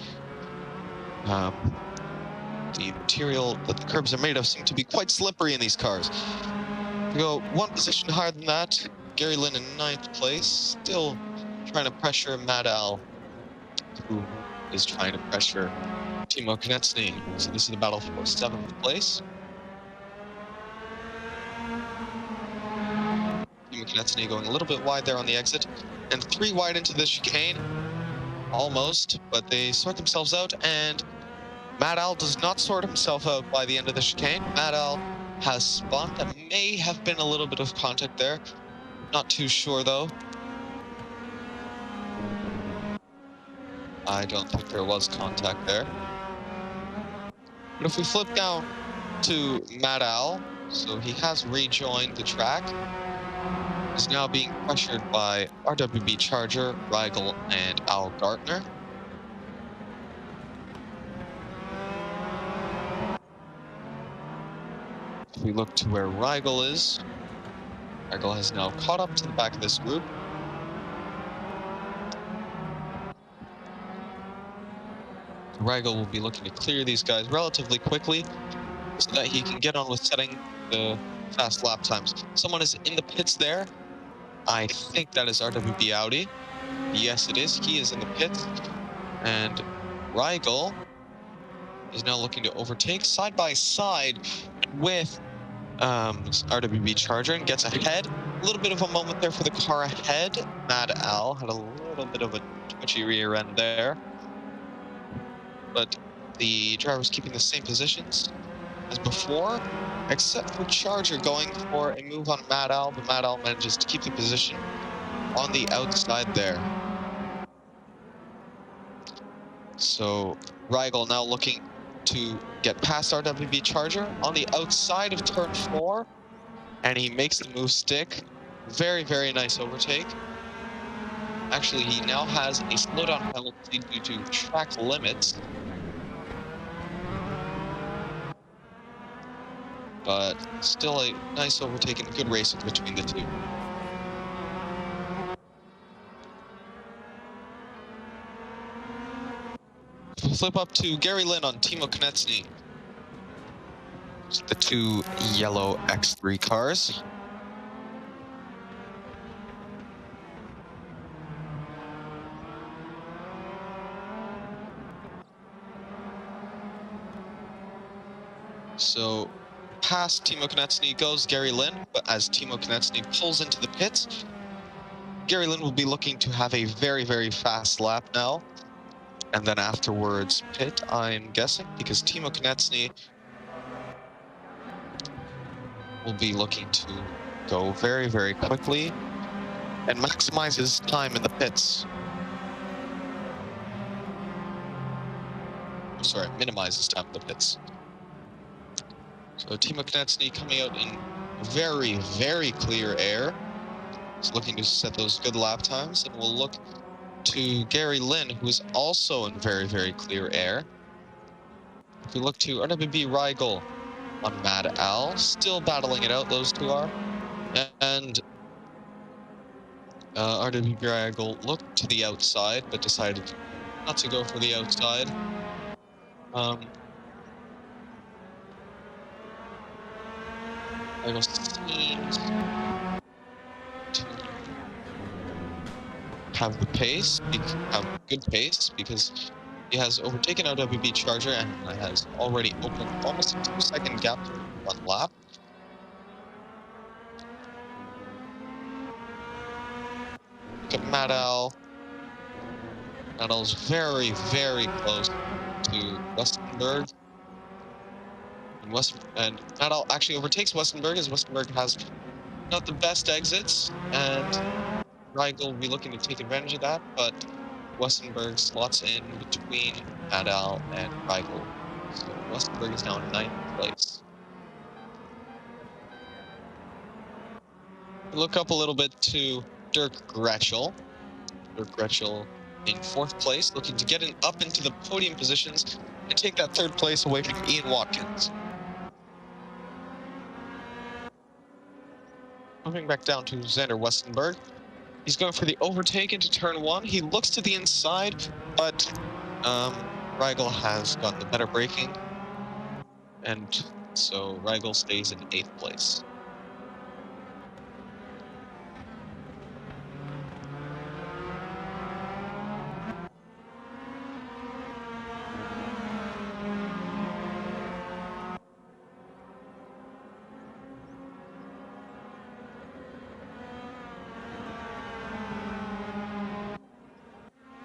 Speaker 1: material that the curbs are made of seem to be quite slippery in these cars. We go one position higher than that. Gary Lynn in 9th place, still trying to pressure Matt Al, who is trying to pressure Timo Konecny. So this is the battle for 7th place. Timo Konecny going a little bit wide there on the exit, and 3 wide into the chicane. Almost, but they sort themselves out, and Matt Al does not sort himself out by the end of the chicane. Matt Al has spun. That may have been a little bit of contact there. Not too sure, though. I don't think there was contact there. But if we flip down to Mad Al, so he has rejoined the track. He's now being pressured by RWB Charger, Rigel, and Al Gartner. If we look to where Rigel is, Rigel has now caught up to the back of this group. Rigel will be looking to clear these guys relatively quickly so that he can get on with setting the fast lap times. Someone is in the pits there. I think that is RWB Audi. Yes, it is. He is in the pits. And Rigel is now looking to overtake side by side with RWB Charger and gets ahead. A little bit of a moment there for the car ahead. Mad Al had a little bit of a twitchy rear end there. But the driver's keeping the same positions as before, except for Charger going for a move on Mad Al, but Mad Al manages to keep the position on the outside there. So Rigel now looking to get past RWB Charger on the outside of turn 4, and he makes the move stick. Very, very nice overtake. Actually, he now has a slowdown penalty due to track limits. But still a nice overtake and good racing between the two. We'll flip up to Gary Lynn on Timo Konecny. The two yellow X3 cars. So past Timo Konecny goes Gary Lynn, but as Timo Konecny pulls into the pits, Gary Lynn will be looking to have a very, very fast lap now. And then afterwards pit, I'm guessing, because Timo Konecny will be looking to go very, very quickly and maximize his time in the pits. Sorry, minimize his time in the pits. So Timo Konecny coming out in very, very clear air. He's looking to set those good lap times, and we'll look to Gary Lynn, who is also in very, very clear air. If we look to RWB Rigel on Mad Al, still battling it out, those two are. And RWB Rigel looked to the outside, but decided not to go for the outside. Rigel seems to have the pace, have good pace, because he has overtaken RWB Charger and has already opened almost a 2-second gap to one lap. Look at Mad Al. Mad Al's very, very close to Westenberg. And Mad Al actually overtakes Westenberg, as Westenberg has not the best exits, and Rigel will be looking to take advantage of that, but Westenberg slots in between Mad Al and Rigel. So Westenberg is now in 9th place. Look up a little bit to Dirk Gretschel. Dirk Gretschel in 4th place, looking to get up into the podium positions and take that 3rd place away from Ian Watkins. Moving back down to Xander Westenberg. He's going for the overtake into turn 1. He looks to the inside, but Rigel has gotten the better braking, and so Rigel stays in 8th place.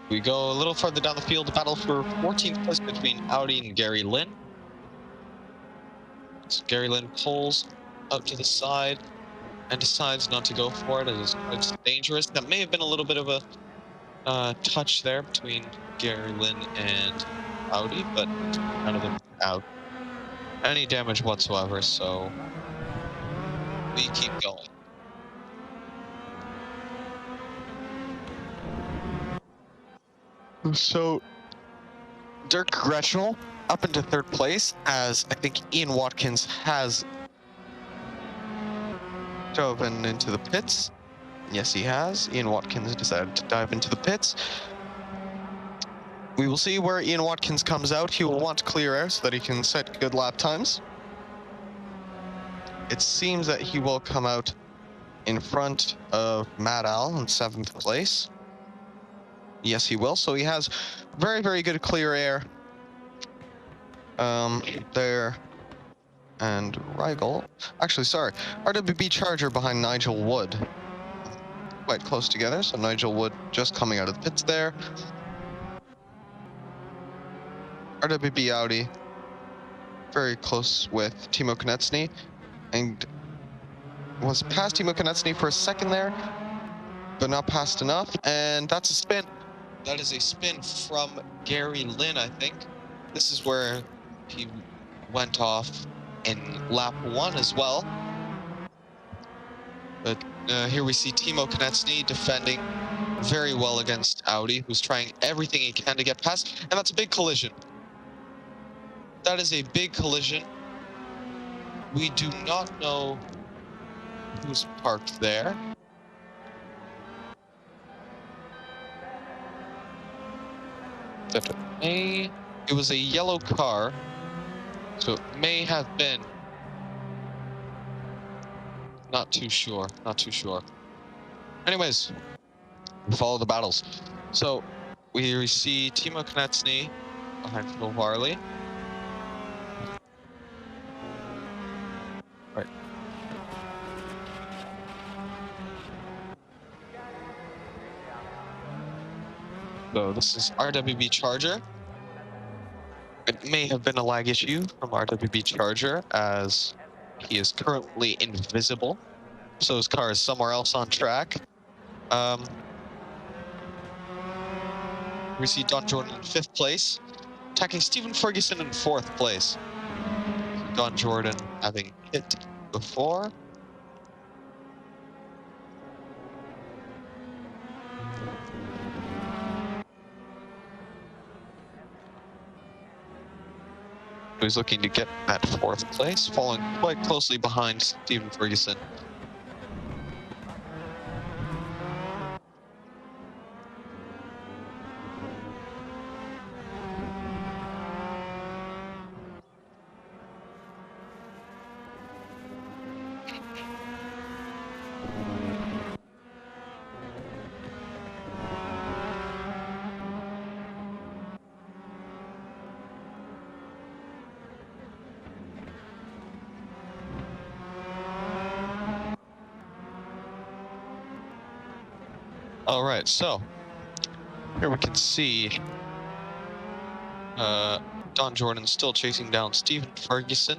Speaker 1: We go a little further down the field, battle for 14th place between Audi and Gary Lynn. So Gary Lynn pulls out to the side and decides not to go for it, as it's quite dangerous. That may have been a little bit of a touch there between Gary Lynn and Audi, but none of them have any damage whatsoever, so we keep going. So Dirk Gretschel up into third place, as I think Ian Watkins has dove into the pits. Yes, he has. Ian Watkins decided to dive into the pits. We will see where Ian Watkins comes out. He will want clear air so that he can set good lap times. It seems that he will come out in front of Matt Al in 7th place. Yes, he will. So he has very, very good clear air there. And Rigel, actually, sorry, RWB Charger behind Nigel Wood. Quite close together, so Nigel Wood just coming out of the pits there. RWB Audi, very close with Timo Konecny, and was past Timo Konecny for a second there, but not past enough, and that's a spin. That is a spin from Gary Lynn, I think. This is where he went off in lap 1 as well. But here we see Timo Konecny defending very well against Audi, who's trying everything he can to get past, and that's a big collision. That is a big collision. We do not know who's parked there. It was a yellow car, so it may have been. Not too sure. Anyways, we follow the battles. So we see Timo Konecny behind Phil Varley. Right. So this is RWB Charger. It may have been a lag issue from RWB Charger, as he is currently invisible. So his car is somewhere else on track. We see Don Jordan in 5th place, attacking Stephen Ferguson in 4th place. Don Jordan having hit before. He's looking to get that 4th place, falling quite closely behind Stephen Ferguson. All right, so here we can see Don Jordan still chasing down Stephen Ferguson.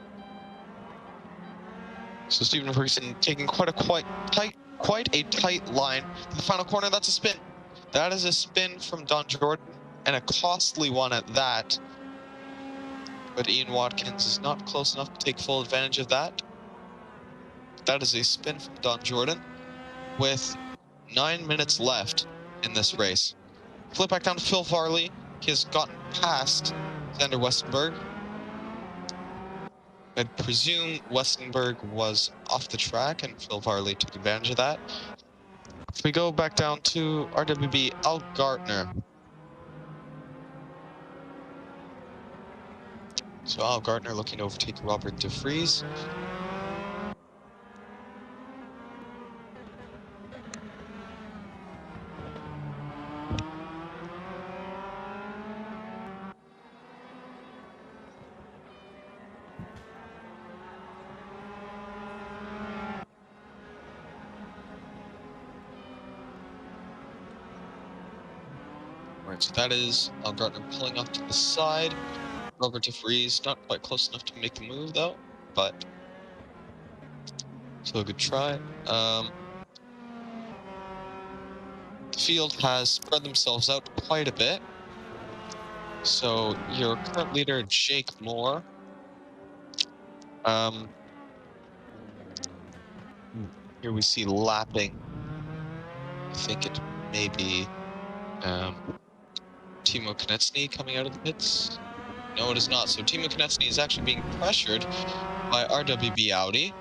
Speaker 1: So Stephen Ferguson taking quite a tight line to the final corner. That's a spin. That is a spin from Don Jordan, and a costly one at that. But Ian Watkins is not close enough to take full advantage of that. That is a spin from Don Jordan with 9 minutes left in this race. Flip back down to Phil Varley. He has gotten past Xander Westenberg. I presume Westenberg was off the track and Phil Varley took advantage of that. If we go back down to RWB, Al Gartner. So Al Gartner looking to overtake Robert DeVries. Alright, so that is Al Gartner pulling off to the side. Robert DeVries not quite close enough to make the move though, but still a good try. field has spread themselves out quite a bit. So your current leader, Jake Moore, here we see lapping. I think it may be Timo Konecny coming out of the pits. No, it is not. So Timo Konecny is actually being pressured by RWB Audi.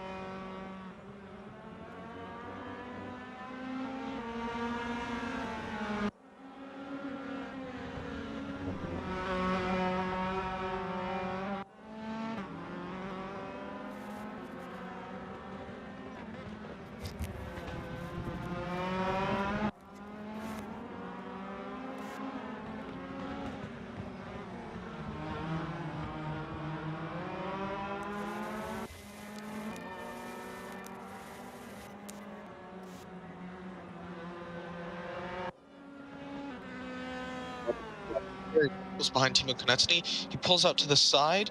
Speaker 1: Goes behind Timo Konecny. He pulls out to the side.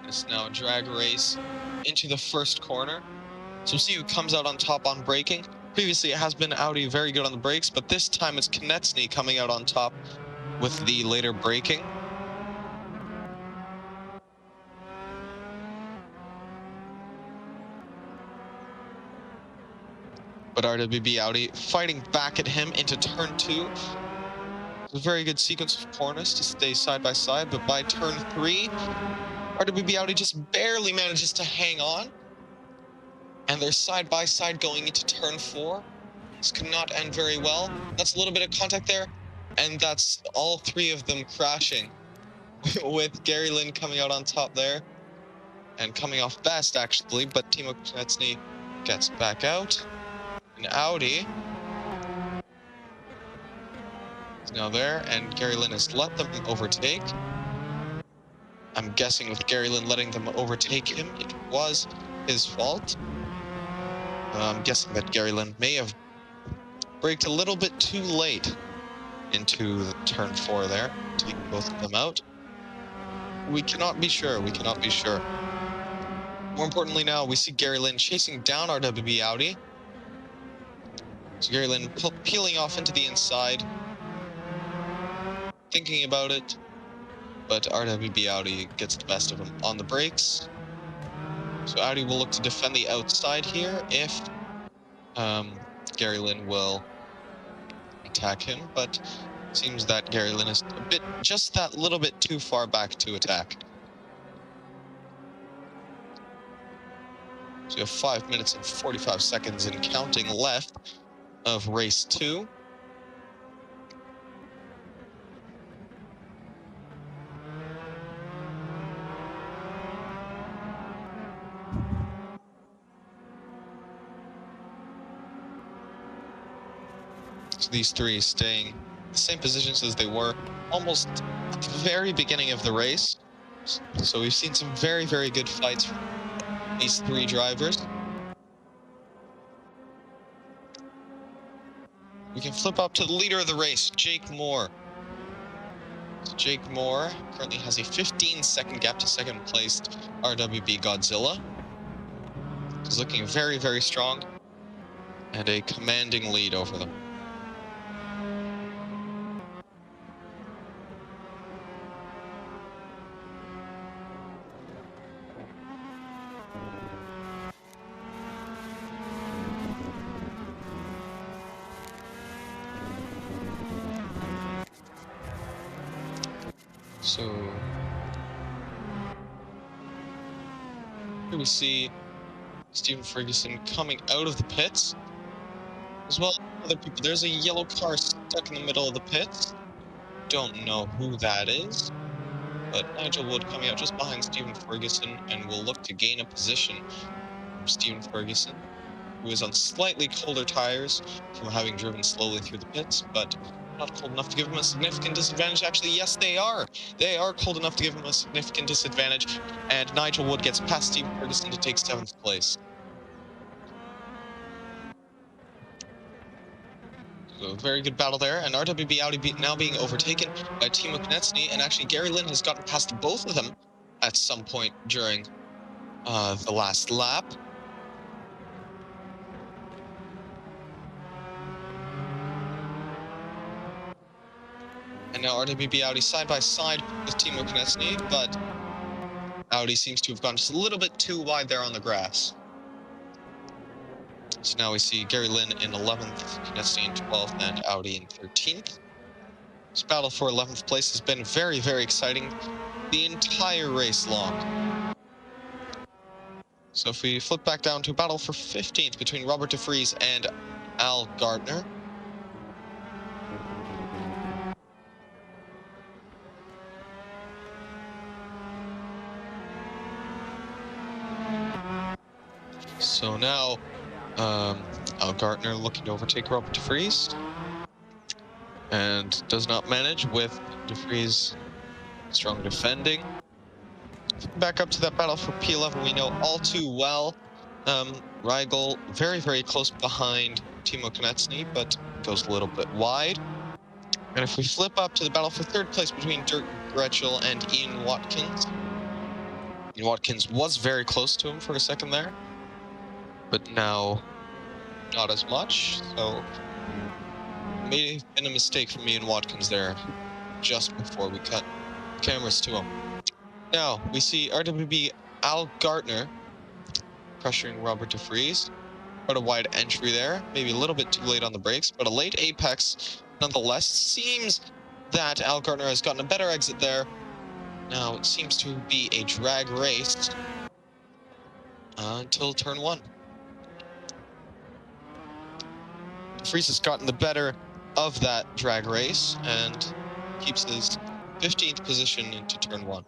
Speaker 1: It's now a drag race into the first corner. So we'll see who comes out on top on braking. Previously, it has been Audi very good on the brakes, but this time it's Konecny coming out on top with the later braking. But RWB Audi fighting back at him into turn 2. It's a very good sequence of corners to stay side by side, but by turn 3, RWB Audi just barely manages to hang on. And they're side by side going into turn 4. This could not end very well. That's a little bit of contact there, and that's all 3 of them crashing, with Gary Lynn coming out on top there, and coming off best actually, but Timo Konecny gets back out. And Audi is now there, and Gary Lynn has let them overtake. I'm guessing with Gary Lynn letting them overtake him, it was his fault. I'm guessing that Gary Lynn may have braked a little bit too late into the turn 4 there, taking both of them out. We cannot be sure. We cannot be sure. More importantly now, we see Gary Lynn chasing down RWB Audi. So Gary Lynn peeling off into the inside, thinking about it, but RWB Audi gets the best of him on the brakes. So Audi will look to defend the outside here if Gary Lynn will attack him, but it seems that Gary Lynn is a bit, just that little bit too far back to attack. So we have 5 minutes and 45 seconds and counting left of race 2. So these 3 staying in the same positions as they were almost at the very beginning of the race. So we've seen some very, very good fights from these 3 drivers. We can flip up to the leader of the race, Jake Moore. So Jake Moore currently has a 15-second gap to second placed RWB Godzilla. He's looking very, very strong and a commanding lead over them. So here we see Stephen Ferguson coming out of the pits, as well as other people. There's a yellow car stuck in the middle of the pits. Don't know who that is, but Nigel Wood coming out just behind Stephen Ferguson and will look to gain a position from Stephen Ferguson, who is on slightly colder tires from having driven slowly through the pits, but not cold enough to give him a significant disadvantage. Actually, yes, they are. They are cold enough to give him a significant disadvantage, and Nigel Wood gets past Stephen Ferguson to take 7th place. So very good battle there, and RWB Audi now being overtaken by Timo Konecny, and actually Gary Lynn has gotten past both of them at some point during the last lap. And now RWB Audi side by side with Timo Konecny, but Audi seems to have gone just a little bit too wide there on the grass. So now we see Gary Lynn in 11th, Konecny in 12th, and Audi in 13th. This battle for 11th place has been very, very exciting the entire race long. So if we flip back down to a battle for 15th between Robert de Vries and Al Gardner. So now, Al Gardner looking to overtake Robert de Vries, and does not manage with de Vries strong defending. Back up to that battle for P11, we know all too well. Rigel very, very close behind Timo Konecny, but goes a little bit wide. And if we flip up to the battle for 3rd place between Dirk Gretschel and Ian Watkins, Ian Watkins was very close to him for a second there, but now not as much. So may have been a mistake from Ian Watkins there just before we cut cameras to him. Now we see RWB Al Gardner pressuring Robert de Vries. Quite a wide entry there, maybe a little bit too late on the brakes, but a late apex nonetheless. Seems that Al Gardner has gotten a better exit there. Now it seems to be a drag race until turn 1. De Vries has gotten the better of that drag race and keeps his 15th position into turn 1.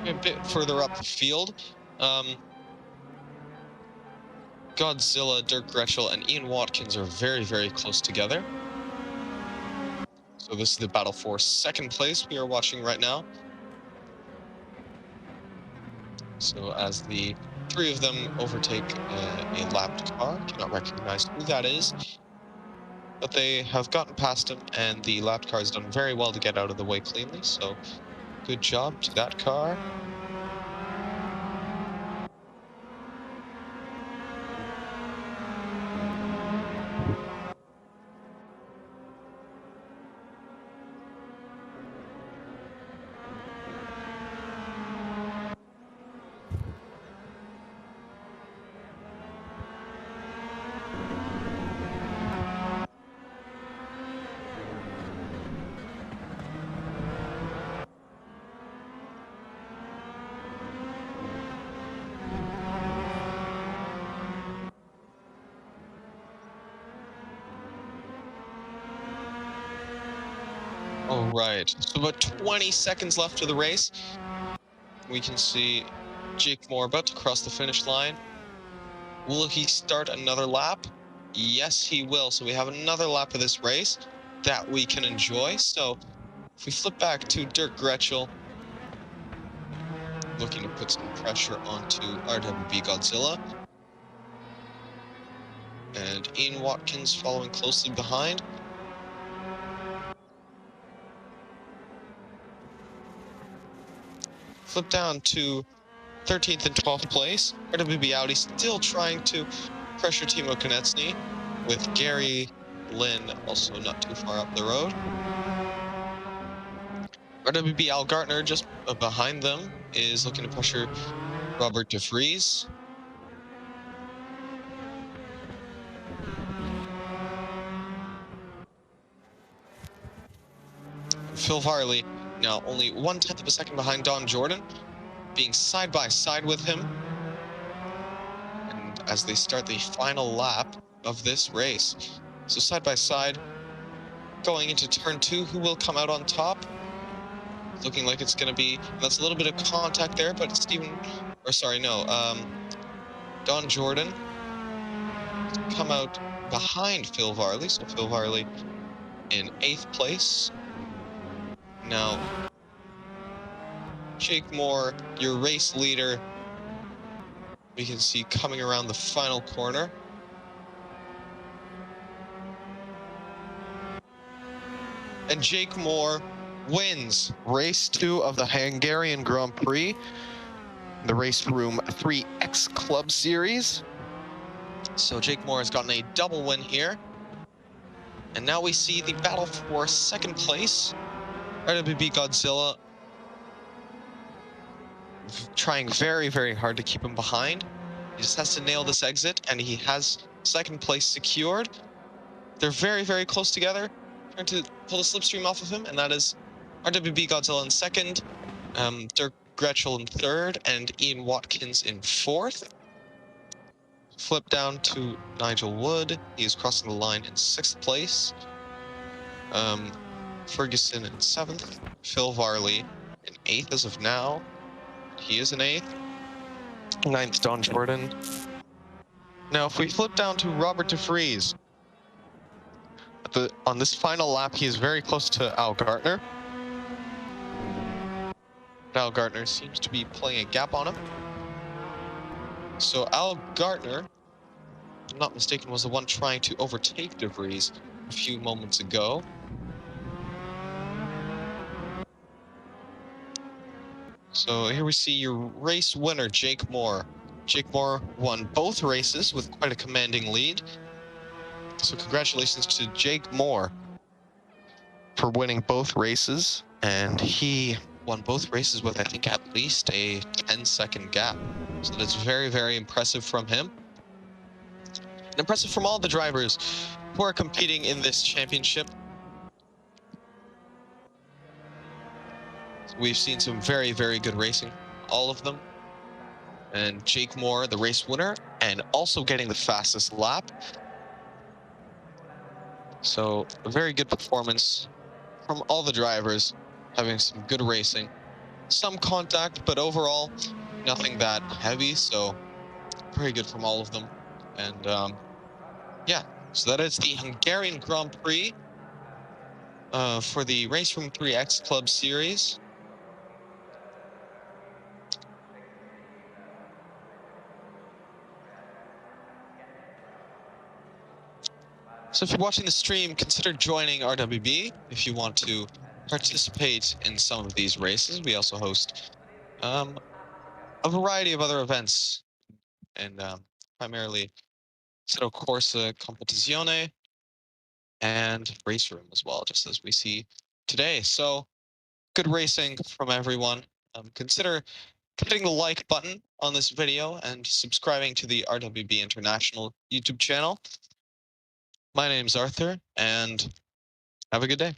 Speaker 1: A bit further up the field, Godzilla, Dirk Gretschel, and Ian Watkins are very, very close together. So this is the battle for 2nd place we are watching right now. So as the 3 of them overtake a lapped car, cannot recognize who that is, but they have gotten past him, and the lapped car has done very well to get out of the way cleanly. So good job to that car. All right, so about 20 seconds left of the race. We can see Jake Moore about to cross the finish line. Will he start another lap? Yes, he will. So we have another lap of this race that we can enjoy. So if we flip back to Dirk Gretschel, looking to put some pressure onto RWB Godzilla. And Ian Watkins following closely behind. Flip down to 13th and 12th place. RWB Audi still trying to pressure Timo Konecny, with Gary Lynn also not too far up the road. RWB Al Gardner just behind them is looking to pressure Robert de Vries. Phil Varley now only 1/10 of a second behind Don Jordan, being side by side with him. And as they start the final lap of this race. So side by side, going into turn 2, who will come out on top? Looking like it's going to be, that's a little bit of contact there, but Don Jordan come out behind Phil Varley. So Phil Varley in 8th place. Now, Jake Moore, your race leader, we can see coming around the final corner. and Jake Moore wins race 2 of the Hungarian Grand Prix, the Raceroom 3X Club Series. So Jake Moore has gotten a double win here. And now we see the battle for second place. RWB Godzilla trying very, very hard to keep him behind. He just has to nail this exit, and he has second place secured. They're very, very close together, trying to pull the slipstream off of him, and that is RWB Godzilla in second, Dirk Gretschel in third, and Ian Watkins in fourth. Flip down to Nigel Wood. He is crossing the line in sixth place. Ferguson in seventh. Phil Varley in eighth as of now. He is in eighth. Ninth, Don Jordan. Now, if we flip down to Robert DeFries, on this final lap, he is very close to Al Gartner. Al Gartner seems to be playing a gap on him. So Al Gartner, if I'm not mistaken, was the one trying to overtake DeVries a few moments ago. So here we see your race winner, Jake Moore. Jake Moore won both races with quite a commanding lead. So congratulations to Jake Moore for winning both races. And he won both races with, I think, at least a 10-second gap. So that's very, very impressive from him. And impressive from all the drivers who are competing in this championship. We've seen some very, very good racing, all of them. And Jake Moore, the race winner, and also getting the fastest lap. So a very good performance from all the drivers, having some good racing. Some contact, but overall, nothing that heavy. So very good from all of them. And yeah, so that is the Hungarian Grand Prix for the Raceroom 3X Club Series. So if you're watching the stream, consider joining RWB if you want to participate in some of these races. We also host a variety of other events, and primarily Assetto Corsa Competizione and Raceroom as well, just as we see today. So good racing from everyone. Consider hitting the like button on this video and subscribing to the RWB International YouTube channel. My name's Arthur, and have a good day.